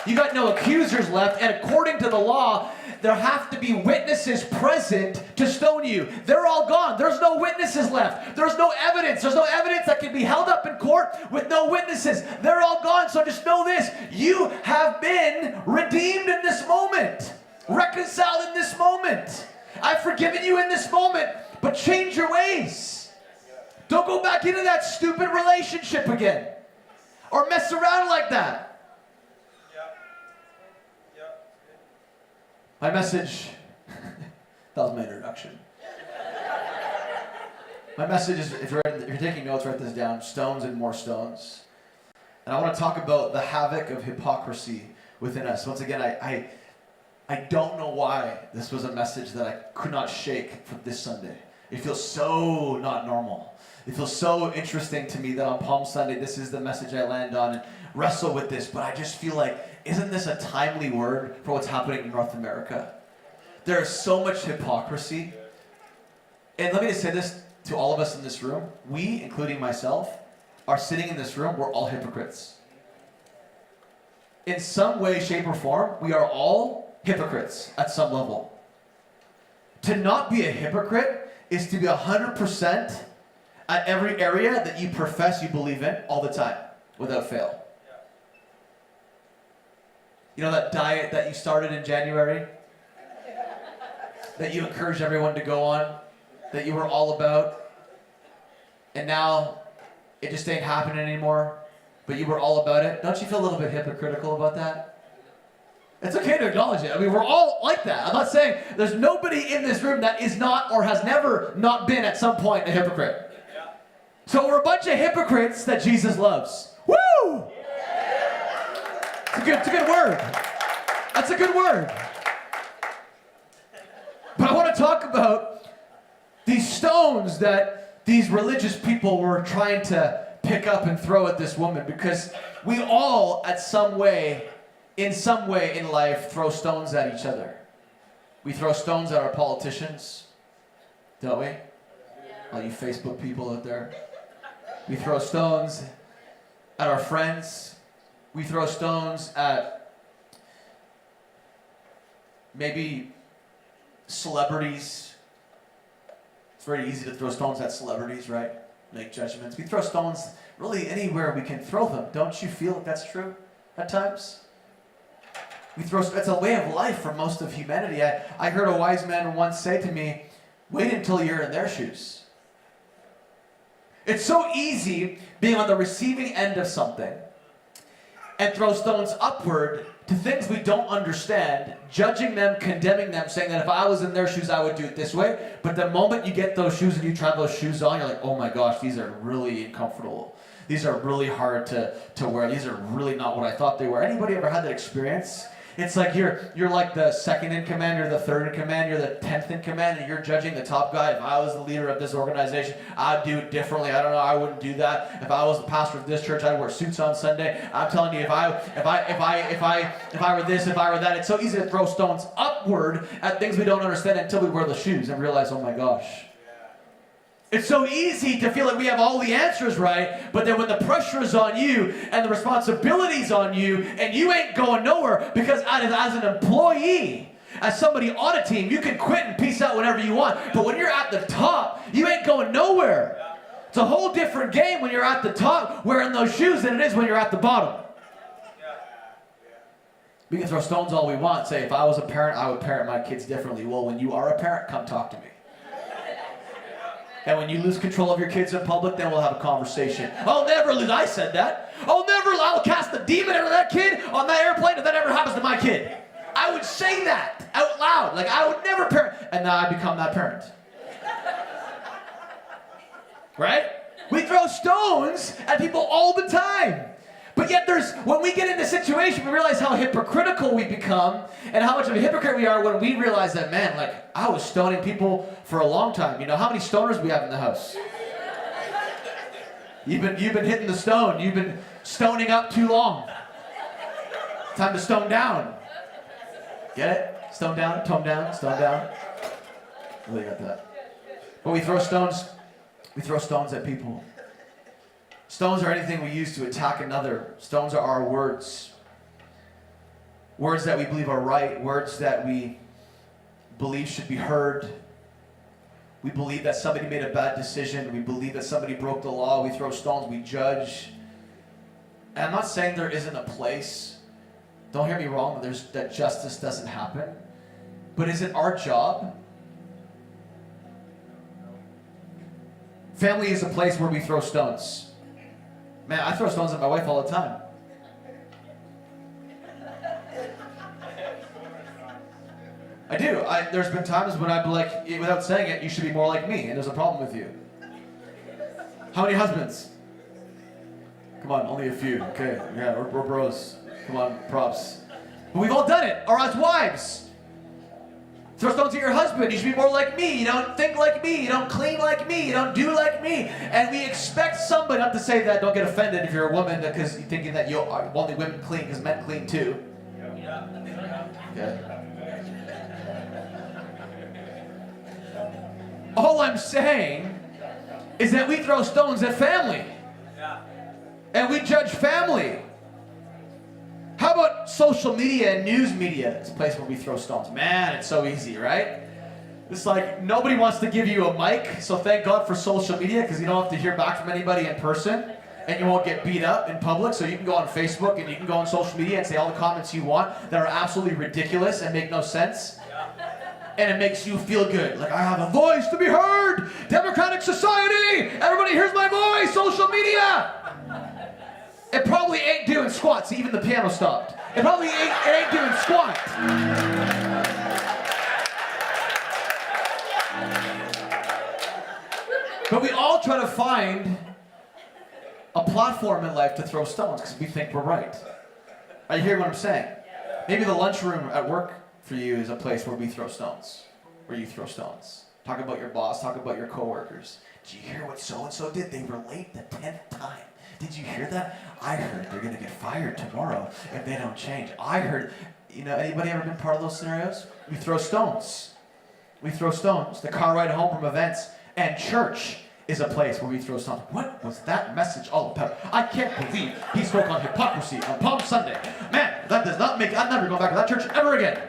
You got no accusers left, and according to the law, there have to be witnesses present to stone you. They're all gone. There's no witnesses left. There's no evidence. There's no evidence that can be held up in court with no witnesses. They're all gone. So just know this. You have been redeemed in this moment. Reconciled in this moment. I've forgiven you in this moment. But change your ways. Don't go back into that stupid relationship again. Or mess around like that. My message, that was my introduction. My message is, if you're taking notes, write this down, stones and more stones. And I want to talk about the havoc of hypocrisy within us. Once again, I don't know why this was a message that I could not shake for this Sunday. It feels so not normal. It feels so interesting to me that on Palm Sunday, this is the message I land on and wrestle with this, but I just feel like, isn't this a timely word for what's happening in North America? There is so much hypocrisy. And let me just say this to all of us in this room. We, including myself, are sitting in this room, we're all hypocrites. In some way, shape, or form, we are all hypocrites at some level. To not be a hypocrite is to be 100% at every area that you profess you believe in all the time, without fail. You know that diet that you started in January? That you encouraged everyone to go on? That you were all about? And now it just ain't happening anymore, but you were all about it? Don't you feel a little bit hypocritical about that? It's okay to acknowledge it. I mean, we're all like that. I'm not saying there's nobody in this room that is not or has never not been at some point a hypocrite. So we're a bunch of hypocrites that Jesus loves. Woo! It's a good word. That's a good word. But I want to talk about these stones that these religious people were trying to pick up and throw at this woman, because we all, in some way in life, throw stones at each other. We throw stones at our politicians, don't we? All you Facebook people out there. We throw stones at our friends. We throw stones at maybe celebrities. It's very easy to throw stones at celebrities, right? Make judgments. We throw stones really anywhere we can throw them. Don't you feel like that's true at times? It's a way of life for most of humanity. I heard a wise man once say to me, wait until you're in their shoes. It's so easy being on the receiving end of something and throw stones upward to things we don't understand, judging them, condemning them, saying that if I was in their shoes, I would do it this way. But the moment you get those shoes and you try those shoes on, you're like, oh my gosh, these are really uncomfortable. These are really hard to wear. These are really not what I thought they were. Anybody ever had that experience? It's like you're like the second in command, you're the third in command, you're the 10th in command, and you're judging the top guy. If I was the leader of this organization, I'd do it differently. I don't know, I wouldn't do that. If I was the pastor of this church, I'd wear suits on Sunday. I'm telling you, if I were this, if I were that, it's so easy to throw stones upward at things we don't understand until we wear the shoes and realize, oh my gosh. It's so easy to feel like we have all the answers right, but then when the pressure is on you and the responsibility's on you and you ain't going nowhere, because as an employee, as somebody on a team, you can quit and peace out whenever you want, but when you're at the top, you ain't going nowhere. It's a whole different game when you're at the top wearing those shoes than it is when you're at the bottom. We can throw stones all we want, say if I was a parent, I would parent my kids differently. Well, when you are a parent, come talk to me. And when you lose control of your kids in public, then we'll have a conversation. I'll never lose. I said that. I'll cast the demon out of that kid on that airplane if that ever happens to my kid. I would say that out loud. Like, I would never parent. And now I become that parent. Right? We throw stones at people all the time. But yet when we get in the situation, we realize how hypocritical we become and how much of a hypocrite we are when we realize that, man, like, I was stoning people for a long time. You know how many stoners we have in the house? You've been hitting the stone. You've been stoning up too long. Time to stone down. Get it? Stone down, tone down, stone down. Really got that. But we throw stones at people. Stones are anything we use to attack another. Stones are our words. Words that we believe are right. Words that we believe should be heard. We believe that somebody made a bad decision. We believe that somebody broke the law. We throw stones. We judge. And I'm not saying there isn't a place. Don't hear me wrong, that justice doesn't happen. But is it our job? Family is a place where we throw stones. Man, I throw stones at my wife all the time. I do. There's been times when I'd be like, without saying it, you should be more like me, and there's a problem with you. How many husbands? Come on, only a few. Okay, yeah, we're bros. Come on, props. But we've all done it. Or as wives. Throw stones at your husband. You should be more like me. You don't think like me. You don't clean like me. You don't do like me. And we expect somebody, not to say that, don't get offended if you're a woman because you're thinking that only women clean because men clean too. Okay. All I'm saying is that we throw stones at family. And we judge family. How about social media and news media? It's a place where we throw stones. Man, it's so easy, right? It's like nobody wants to give you a mic, so thank God for social media because you don't have to hear back from anybody in person and you won't get beat up in public, so you can go on Facebook and you can go on social media and say all the comments you want that are absolutely ridiculous and make no sense. And it makes you feel good. Like, I have a voice to be heard! Democratic society! Everybody hears my voice! Social media! It probably ain't doing squats. Even the piano stopped. It probably ain't doing squat. But we all try to find a platform in life to throw stones because we think we're right. Are you hearing what I'm saying? Maybe the lunchroom at work for you is a place where we throw stones. Where you throw stones. Talk about your boss. Talk about your coworkers. Did you hear what so-and-so did? They were late the 10th time. Did you hear that? I heard they're going to get fired tomorrow if they don't change. I heard, anybody ever been part of those scenarios? We throw stones. We throw stones. The car ride home from events. And church is a place where we throw stones. What was that message all about? I can't believe he spoke on hypocrisy on Palm Sunday. Man, that does not make, I'm never going back to that church ever again.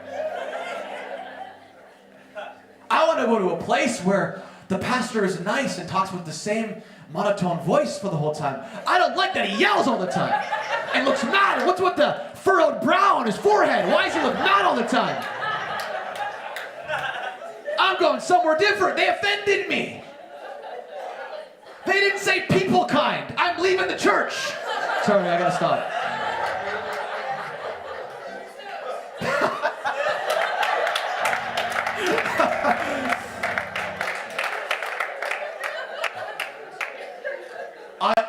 I want to go to a place where the pastor is nice and talks with the same monotone voice for the whole time. I don't like that he yells all the time and looks mad. What's with the furrowed brow on his forehead? Why does he look mad all the time? I'm going somewhere different. They offended me. They didn't say people kind. I'm leaving the church. Sorry, I gotta stop.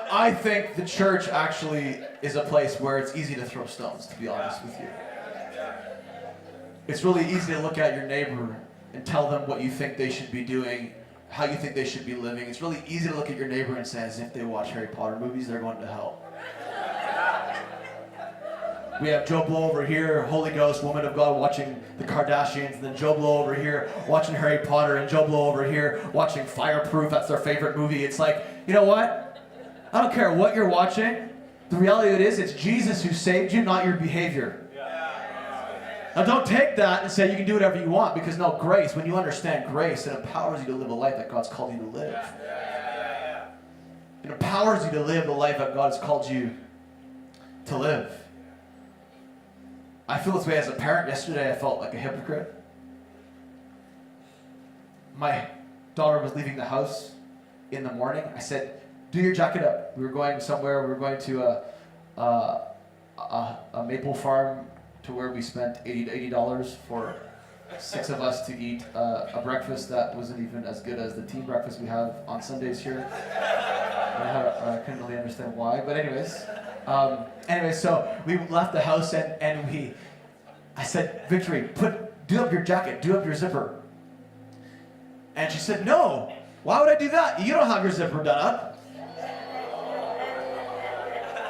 I think the church actually is a place where it's easy to throw stones, to be honest with you. It's really easy to look at your neighbor and tell them what you think they should be doing, how you think they should be living. It's really easy to look at your neighbor and say, as if they watch Harry Potter movies, they're going to hell. We have Joe Blow over here, Holy Ghost, woman of God, watching the Kardashians, and then Joe Blow over here watching Harry Potter, and Joe Blow over here watching Fireproof. That's their favorite movie. It's like, you know what? I don't care what you're watching. The reality of it is, it's Jesus who saved you, not your behavior. Now don't take that and say you can do whatever you want, because no, grace, when you understand grace, it empowers you to live a life that God's called you to live. It empowers you to live the life that God's called you to live. I feel this way as a parent. Yesterday I felt like a hypocrite. My daughter was leaving the house in the morning. I said, do your jacket up. We were going somewhere. We were going to a maple farm to where we spent $80 for 6 of us to eat a breakfast that wasn't even as good as the team breakfast we have on Sundays here. I couldn't really understand why, but anyways, so we left the house and I said, Victory, do up your jacket, do up your zipper. And she said, no, why would I do that? You don't have your zipper done up.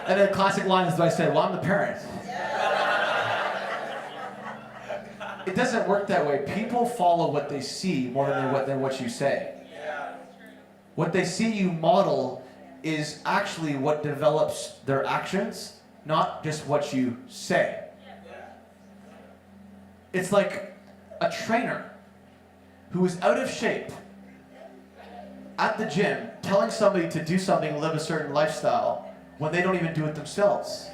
And then classic line is what I said, well, I'm the parent. It doesn't work that way. People follow what they see more than what you say. What they see you model is actually what develops their actions, not just what you say. It's like a trainer who is out of shape at the gym telling somebody to do something, live a certain lifestyle, when they don't even do it themselves.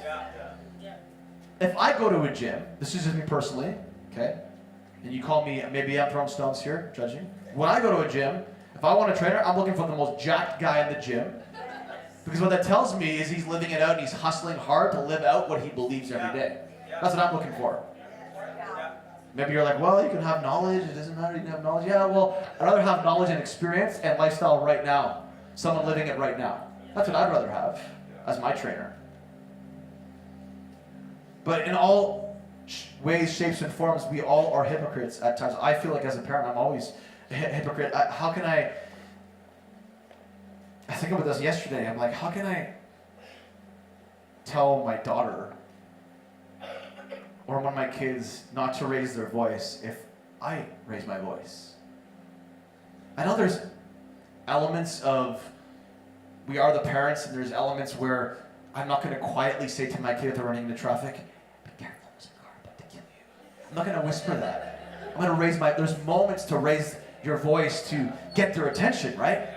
If I go to a gym, this is just me personally, okay? And you call me, maybe I'm throwing stones here, judging. When I go to a gym, if I want a trainer, I'm looking for the most jacked guy in the gym. Because what that tells me is he's living it out and he's hustling hard to live out what he believes every day. That's what I'm looking for. Maybe you're like, well, you can have knowledge, it doesn't matter, you can have knowledge. Yeah, well, I'd rather have knowledge and experience and lifestyle right now. Someone living it right now. That's what I'd rather have as my trainer. But in all ways, shapes, and forms, we all are hypocrites at times. I feel like as a parent, I'm always a hypocrite. How can I think about this yesterday. I'm like, how can I tell my daughter or one of my kids not to raise their voice if I raise my voice? I know there's elements of we are the parents, and there's elements where I'm not going to quietly say to my kid if they're running into traffic, be careful, there's a car about to kill you. I'm not going to whisper that. I'm going to raise there's moments to raise your voice to get their attention, right?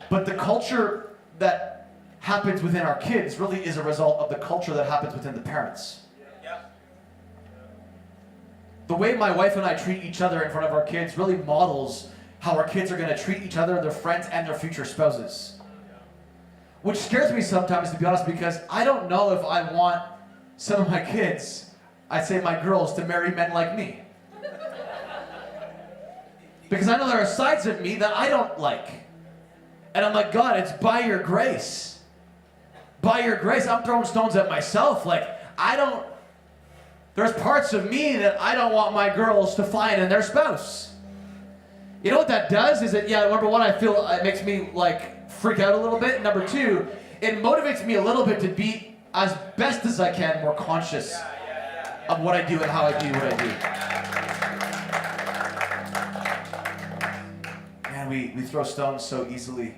But the culture that happens within our kids really is a result of the culture that happens within the parents. The way my wife and I treat each other in front of our kids really models how our kids are going to treat each other, their friends, and their future spouses. Which scares me sometimes, to be honest, because I don't know if I want some of my kids, I'd say my girls, to marry men like me. Because I know there are sides of me that I don't like. And I'm like, God, it's by your grace. By your grace, I'm throwing stones at myself. Like, there's parts of me that I don't want my girls to find in their spouse. You know what that does is that, number one, I feel it makes me like freak out a little bit. And number two, it motivates me a little bit to be, as best as I can, more conscious of what I do and how I do what I do. Man, we throw stones so easily.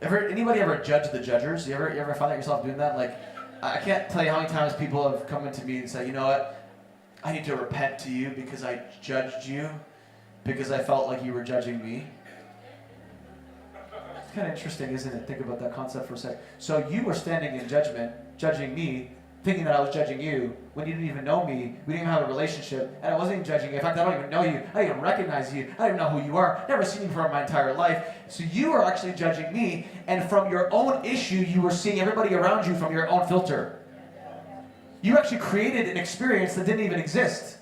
Anybody ever judge the judgers? You ever find yourself doing that? Like, I can't tell you how many times people have come into me and said, you know what, I need to repent to you because I judged you, because I felt like you were judging me. It's kind of interesting, isn't it? Think about that concept for a sec. So you were standing in judgment, judging me, thinking that I was judging you when you didn't even know me. We didn't even have a relationship, and I wasn't even judging you. In fact, I don't even know you. I don't even recognize you. I don't even know who you are. Never seen you for my entire life. So you are actually judging me, and from your own issue, you were seeing everybody around you from your own filter. You actually created an experience that didn't even exist.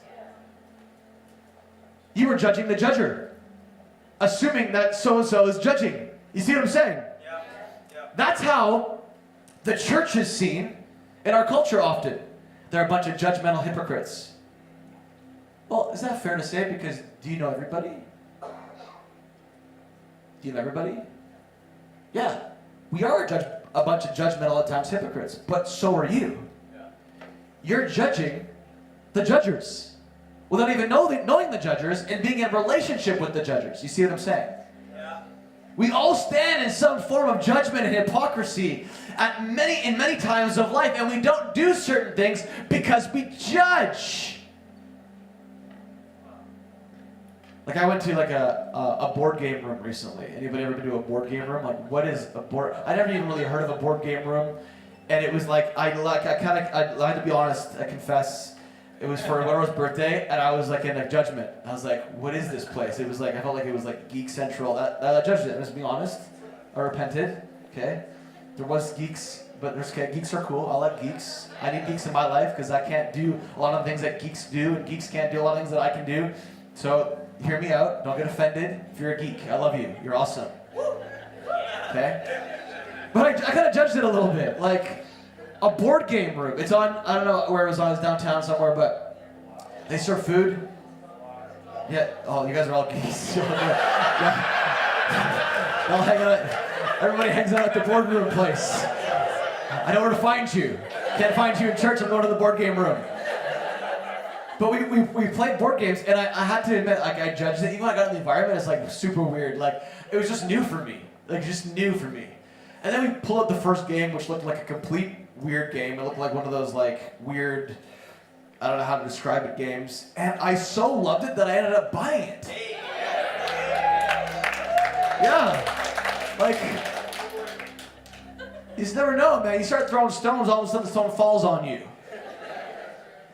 You were judging the judger, assuming that so-and-so is judging. You see what I'm saying? Yeah. That's how the church is seen in our culture often. They're a bunch of judgmental hypocrites. Well, is that fair to say? Because do you know everybody? Do you know everybody? Yeah. We are a bunch of judgmental at times hypocrites, but so are you. Yeah. You're judging the judgers without even knowing the judgers and being in relationship with the judgers. You see what I'm saying? Yeah. We all stand in some form of judgment and hypocrisy in many times of life, and we don't do certain things because we judge. Like I went to like a board game room recently. Anybody ever been to a board game room? Like, what is a board? I never even really heard of a board game room, and it was like I had to be honest. I confess. It was for Laura's birthday, and I was like in a judgment. I was like, what is this place? It was like, I felt like it was like Geek Central. I judged it, just being honest. I repented, okay? There was geeks, but geeks are cool. I like geeks. I need geeks in my life because I can't do a lot of the things that geeks do, and geeks can't do a lot of things that I can do. So, hear me out. Don't get offended if you're a geek. I love you. You're awesome. Okay? But I kind of judged it a little bit. Like, a board game room. It's on, I don't know where it was on, it's downtown somewhere, but they serve food. Yeah, oh, you guys are all geeks. Yeah. Y'all hang out, everybody hangs out at the boardroom place. I know where to find you. Can't find you in church, I'm going to the board game room. But we played board games, and I had to admit, like, I judged it. Even when I got in the environment, it's like super weird. Like, it was just new for me. Like, just new for me. And then we pulled up the first game, which looked like a complete weird game. It looked like one of those like weird, I don't know how to describe it, games. And I so loved it that I ended up buying it. Yeah. Like, you just never know, man. You start throwing stones, all of a sudden the stone falls on you.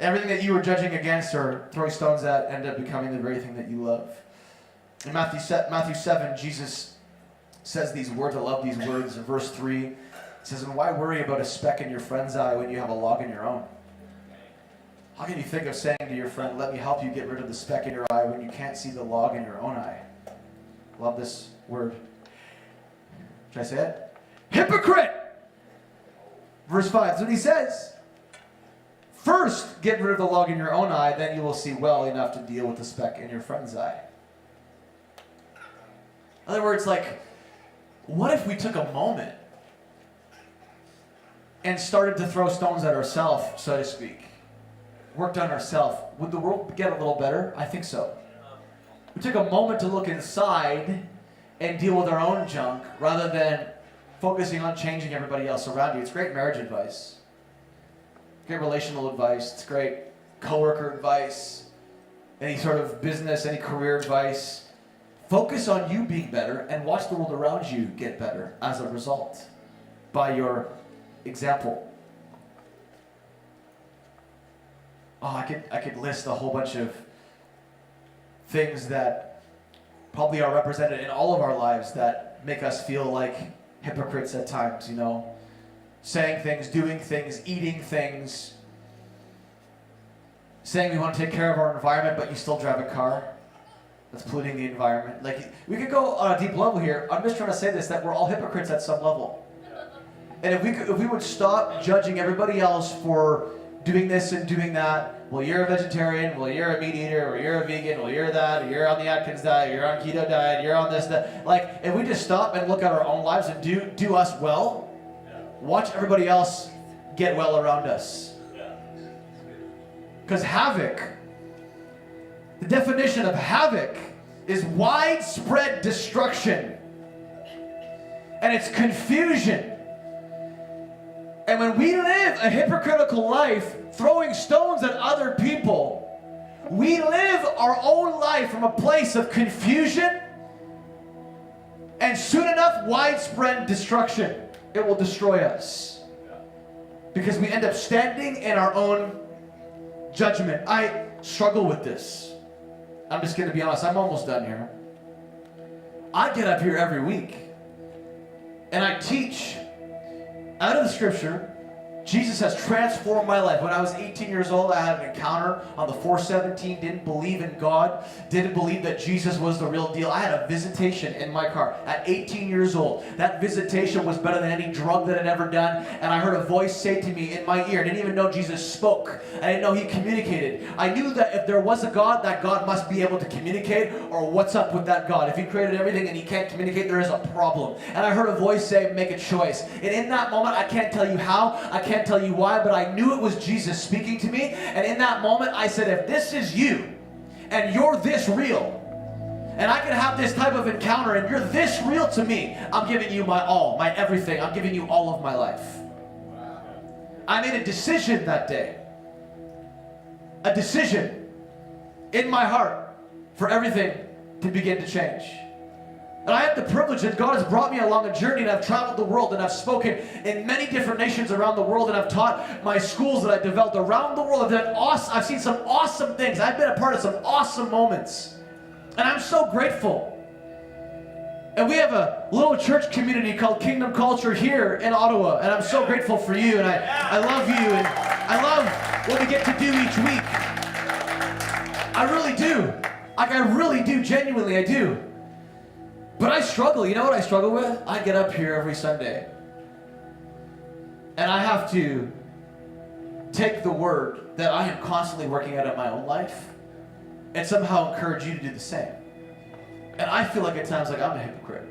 Everything that you were judging against or throwing stones at ended up becoming the very thing that you love. In Matthew 7, Jesus says these words. I love these words. In verse 3, it says, and why worry about a speck in your friend's eye when you have a log in your own? How can you think of saying to your friend, let me help you get rid of the speck in your eye when you can't see the log in your own eye? Love this word. Should I say it? Hypocrite! Verse 5, that's what he says. First, get rid of the log in your own eye, then you will see well enough to deal with the speck in your friend's eye. In other words, like, what if we took a moment and started to throw stones at ourselves, so to speak? Worked on ourselves. Would the world get a little better? I think so. We took a moment to look inside and deal with our own junk rather than focusing on changing everybody else around you. It's great marriage advice. Great relational advice. It's great coworker advice. Any sort of business, any career advice. Focus on you being better and watch the world around you get better as a result by your example. Oh, I could list a whole bunch of things that probably are represented in all of our lives that make us feel like hypocrites at times, you know. Saying things, doing things, eating things. Saying we want to take care of our environment, but you still drive a car that's polluting the environment. Like, we could go on a deep level here. I'm just trying to say this, that we're all hypocrites at some level. And if we would stop judging everybody else for doing this and doing that, well, you're a vegetarian, well, you're a meat eater, or you're a vegan, well, you're that, or you're on the Atkins diet, you're on keto diet, you're on this, that. Like, if we just stop and look at our own lives and do us well, watch everybody else get well around us. Because havoc, the definition of havoc is widespread destruction. And it's confusion. And when we live a hypocritical life, throwing stones at other people, we live our own life from a place of confusion and soon enough widespread destruction. It will destroy us. Because we end up standing in our own judgment. I struggle with this. I'm just going to be honest. I'm almost done here. I get up here every week and I teach out of the scripture. Jesus has transformed my life. When I was 18 years old, I had an encounter on the 417, didn't believe in God, didn't believe that Jesus was the real deal. I had a visitation in my car at 18 years old. That visitation was better than any drug that I'd ever done. And I heard a voice say to me in my ear, I didn't even know Jesus spoke. I didn't know he communicated. I knew that if there was a God, that God must be able to communicate, or what's up with that God? If he created everything and he can't communicate, there is a problem. And I heard a voice say, make a choice. And in that moment, I can't tell you how, I can't tell you why, but I knew it was Jesus speaking to me. And in that moment, I said, if this is you, and you're this real, and I can have this type of encounter, and you're this real to me, I'm giving you my all, my everything. I'm giving you all of my life. I made a decision that day. A decision in my heart for everything to begin to change. And I have the privilege that God has brought me along a journey, and I've traveled the world, and I've spoken in many different nations around the world, and I've taught my schools that I developed around the world. I've seen some awesome things. I've been a part of some awesome moments. And I'm so grateful. And we have a little church community called Kingdom Culture here in Ottawa, and I'm so grateful for you, and I love you, and I love what we get to do each week. I really do. Like, I really do, genuinely, I do. But I struggle. You know what I struggle with? I get up here every Sunday, and I have to take the word that I am constantly working out in my own life and somehow encourage you to do the same. And I feel like at times like I'm a hypocrite,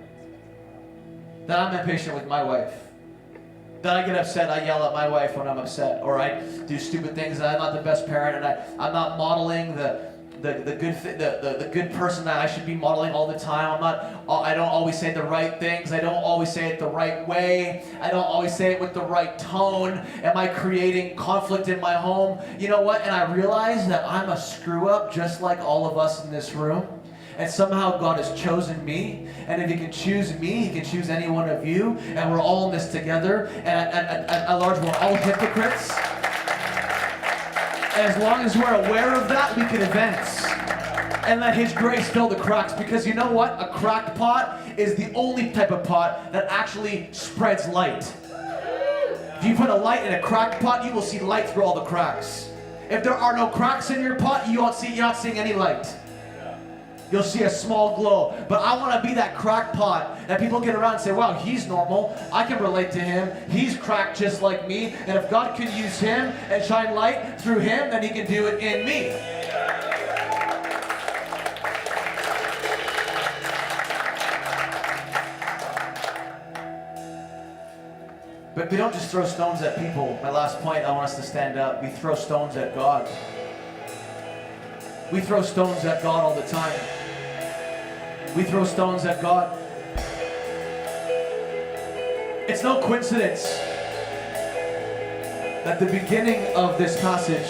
that I'm impatient with my wife, that I get upset, I yell at my wife when I'm upset, or I do stupid things, and I'm not the best parent, and I'm not modeling the good person that I should be modeling all the time. I don't always say the right things. I don't always say it the right way. I don't always say it with the right tone. Am I creating conflict in my home? You know what? And I realize that I'm a screw up just like all of us in this room. And somehow God has chosen me. And if he can choose me, he can choose any one of you. And we're all in this together. And at large, we're all hypocrites. And as long as we're aware of that, we can advance and let his grace fill the cracks. Because you know what? A cracked pot is the only type of pot that actually spreads light. If you put a light in a cracked pot, you will see light through all the cracks. If there are no cracks in your pot, you're not seeing any light. You'll see a small glow. But I want to be that cracked pot that people get around and say, wow, he's normal. I can relate to him. He's cracked just like me. And if God can use him and shine light through him, then he can do it in me. But we don't just throw stones at people. My last point, I want us to stand up. We throw stones at God. We throw stones at God all the time. We throw stones at God. It's no coincidence that the beginning of this passage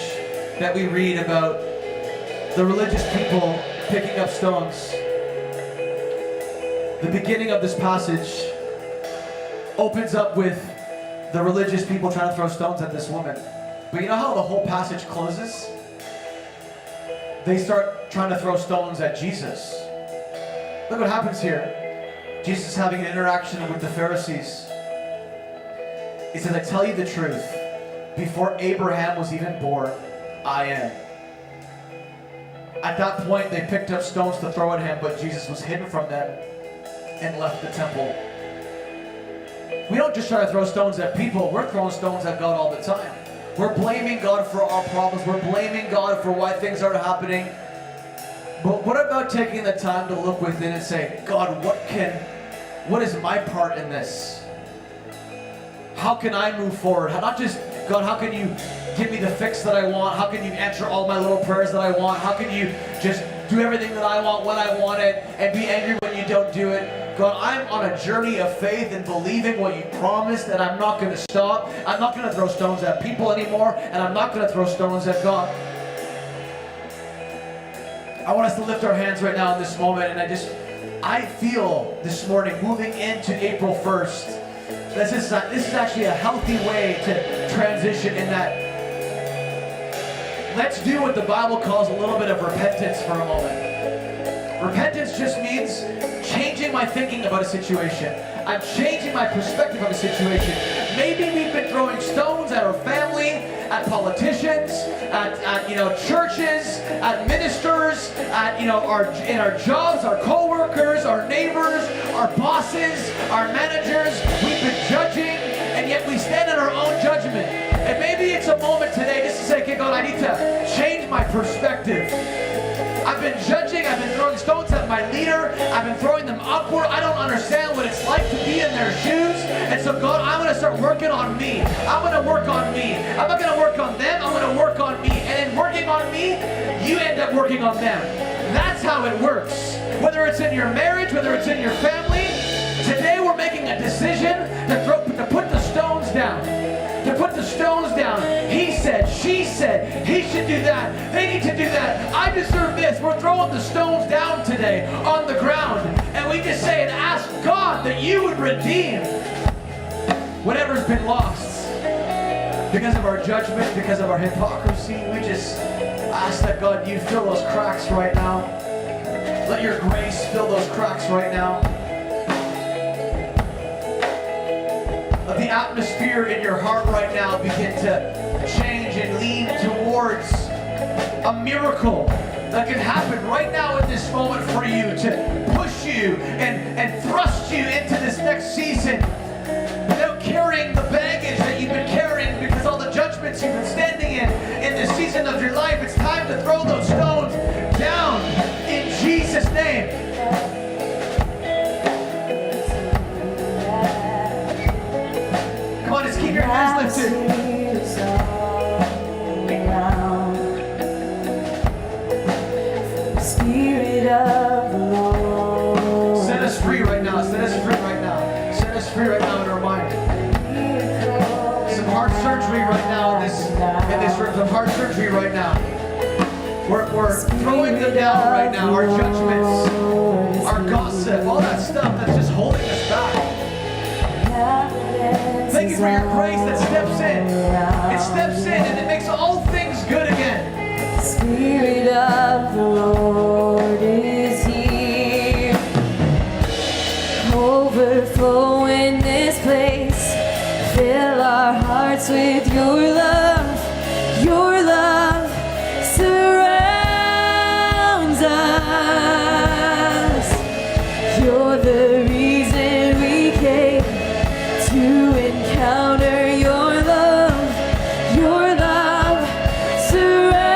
that we read about the religious people picking up stones, the beginning of this passage opens up with the religious people trying to throw stones at this woman. But you know how the whole passage closes? They start trying to throw stones at Jesus. Look what happens here. Jesus is having an interaction with the Pharisees. He says, I tell you the truth, before Abraham was even born, I am. At that point, they picked up stones to throw at him, but Jesus was hidden from them and left the temple. We don't just try to throw stones at people, we're throwing stones at God all the time. We're blaming God for our problems. We're blaming God for why things are happening. But what about taking the time to look within and say, God, what is my part in this? How can I move forward? Not just, God, how can you give me the fix that I want? How can you answer all my little prayers that I want? How can you just do everything that I want when I want it and be angry when you don't do it? God, I'm on a journey of faith and believing what you promised, and I'm not going to stop. I'm not going to throw stones at people anymore, and I'm not going to throw stones at God. I want us to lift our hands right now in this moment, and I feel this morning, moving into April 1st, this is actually a healthy way to transition in that. Let's do what the Bible calls a little bit of repentance for a moment. Repentance just means changing my thinking about a situation. I'm changing my perspective of a situation. Maybe we've been throwing stones at our family, at politicians, at churches, at ministers, at in our jobs, our co-workers, our neighbors, our bosses, our managers. We've been judging, and yet we stand in our own judgment. And maybe it's a moment today just to say, okay, God, I need to change my perspective. I've been judging, I've been throwing stones at my leader, I've been throwing them upward. I don't understand what it's like to be in their shoes. And so God, I'm going to start working on me. I'm going to work on me. I'm not going to work on them, I'm going to work on me. And in working on me, you end up working on them. That's how it works. Whether it's in your marriage, whether it's in your family, today we're making a decision to put the stones down. To put the stones down. He said, she said, he should do that. They need to do that. I deserve this. We're throwing the stones down today on the ground. And we just say and ask God that you would redeem whatever's been lost. Because of our judgment, because of our hypocrisy, we just ask that God, you fill those cracks right now. Let your grace fill those cracks right now. Let the atmosphere in your heart right now begin to change and lean towards a miracle that can happen right now in this moment for you, to push you and thrust you into this next season without carrying the baggage that you've been carrying because all the judgments you've been standing in this season of your life. It's time to throw those stones down in Jesus' name. Come on, just keep your hands lifted. Spirit of the Lord. Set us free right now. Set us free right now. Set us free right now in our mind. Some heart surgery right now in this room. Some heart surgery right now. We're throwing them down right now. Our judgments, our gossip, all that stuff that's just holding us back. Thank you for your grace that steps in. It steps in and it makes all things good again. Spirit of the Lord is here. Overflow in this place. Fill our hearts with your love. Your love surrounds us. You're the reason we came to encounter your love. Your love surrounds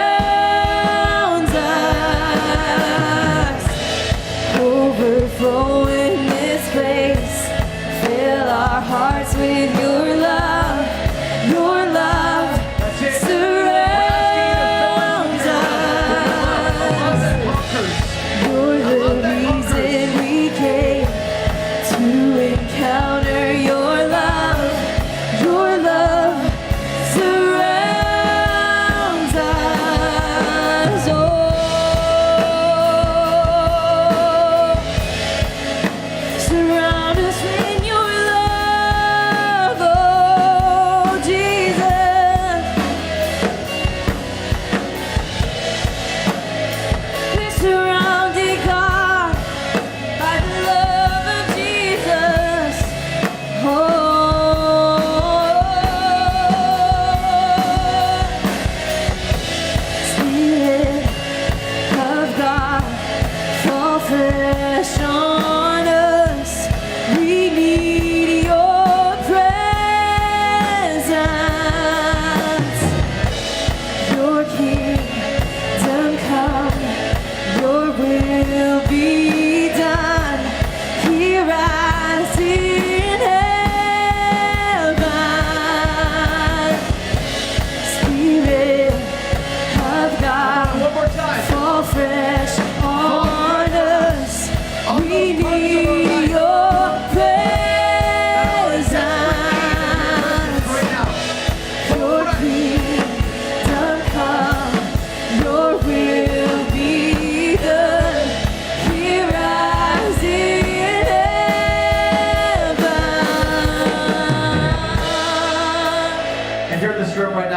us. Overflow in this place. Fill our hearts with your love. Your love surrounds us. You're the reason we came to encounter your love. Your love surrounds us. Oh, surround us with your love.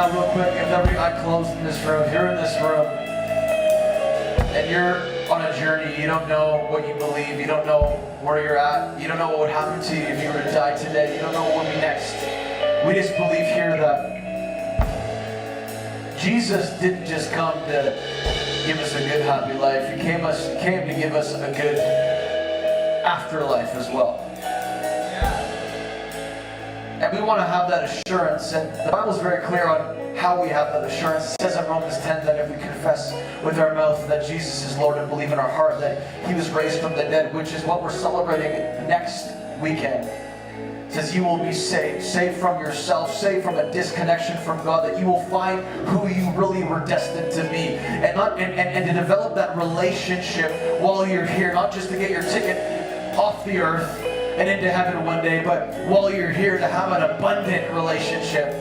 now, real quick, if every eye closed in this room, if you're in this room, and you're on a journey, you don't know what you believe, you don't know where you're at, you don't know what would happen to you if you were to die today, you don't know what will be next. We just believe here that Jesus didn't just come to give us a good, happy life. He came to give us a good afterlife as well. And we want to have that assurance, and the Bible's very clear on how we have that assurance. It says in Romans 10 that if we confess with our mouth that Jesus is Lord and believe in our heart that He was raised from the dead, which is what we're celebrating next weekend. It says you will be saved from yourself, saved from a disconnection from God, that you will find who you really were destined to be, and to develop that relationship while you're here, not just to get your ticket off the earth and into heaven one day, but while you're here to have an abundant relationship.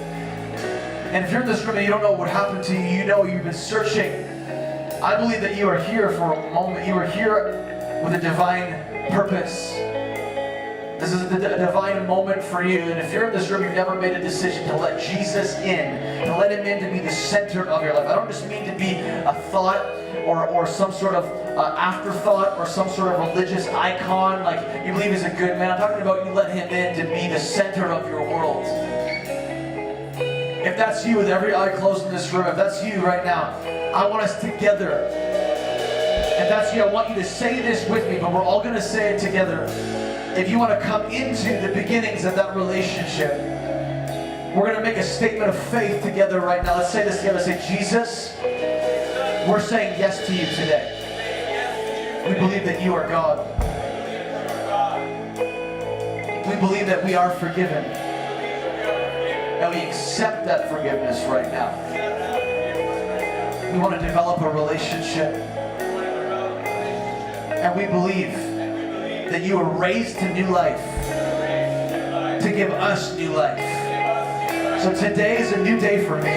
And if you're in this room and you don't know what happened to you, you know you've been searching. I believe that you are here for a moment. You are here with a divine purpose. This is a divine moment for you. And if you're in this room, you've never made a decision to let Jesus in, to let Him in to be the center of your life. I don't just mean to be a thought or some sort of afterthought or some sort of religious icon like you believe is a good man. I'm talking about you let Him in to be the center of your world. If that's you with every eye closed in this room, if that's you right now, I want us together. If that's you, I want you to say this with me, but we're all going to say it together. If you want to come into the beginnings of that relationship, we're going to make a statement of faith together right now. Let's say this together. Say, Jesus, we're saying yes to you today. We believe that you are God. We believe that we are forgiven. And we accept that forgiveness right now. We want to develop a relationship. And we believe that you were raised to new life, to give us new life. So today is a new day for me.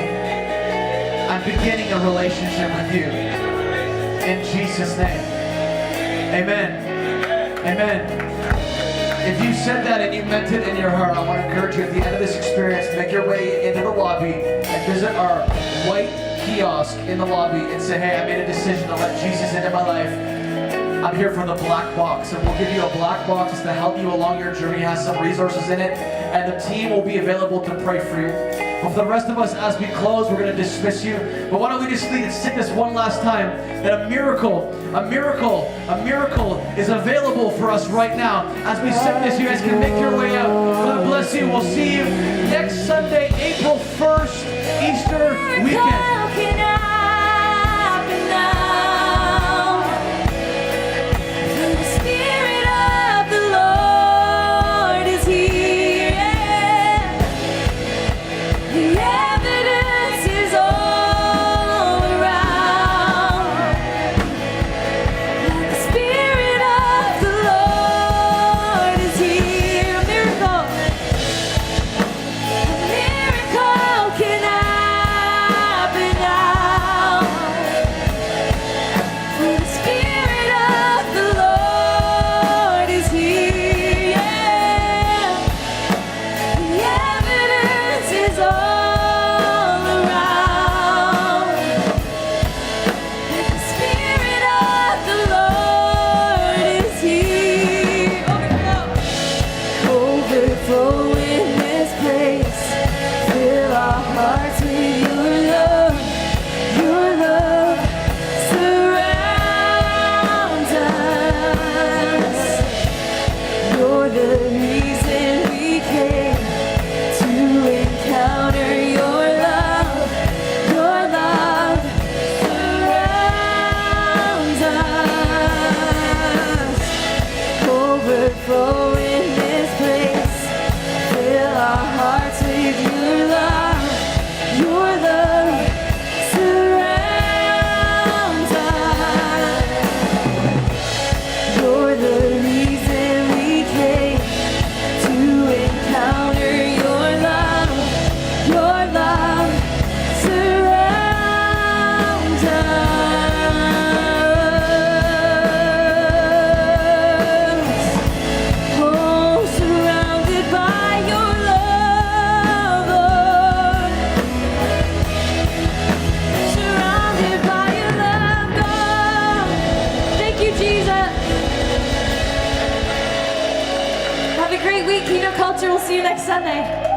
I'm beginning a relationship with you. In Jesus' name. Amen. Amen. If you said that and you meant it in your heart, I want to encourage you at the end of this experience to make your way into the lobby and visit our white kiosk in the lobby and say, hey, I made a decision to let Jesus into my life. I'm here for the black box, and we'll give you a black box to help you along your journey. It has some resources in it, and the team will be available to pray for you. But for the rest of us, as we close, we're going to dismiss you. But why don't we just sing this one last time, that a miracle is available for us right now. As we sing this, you guys can make your way out. God bless you. We'll see you next Sunday, April 1st, Easter weekend. great week, Kingdom Culture. We'll see you next Sunday.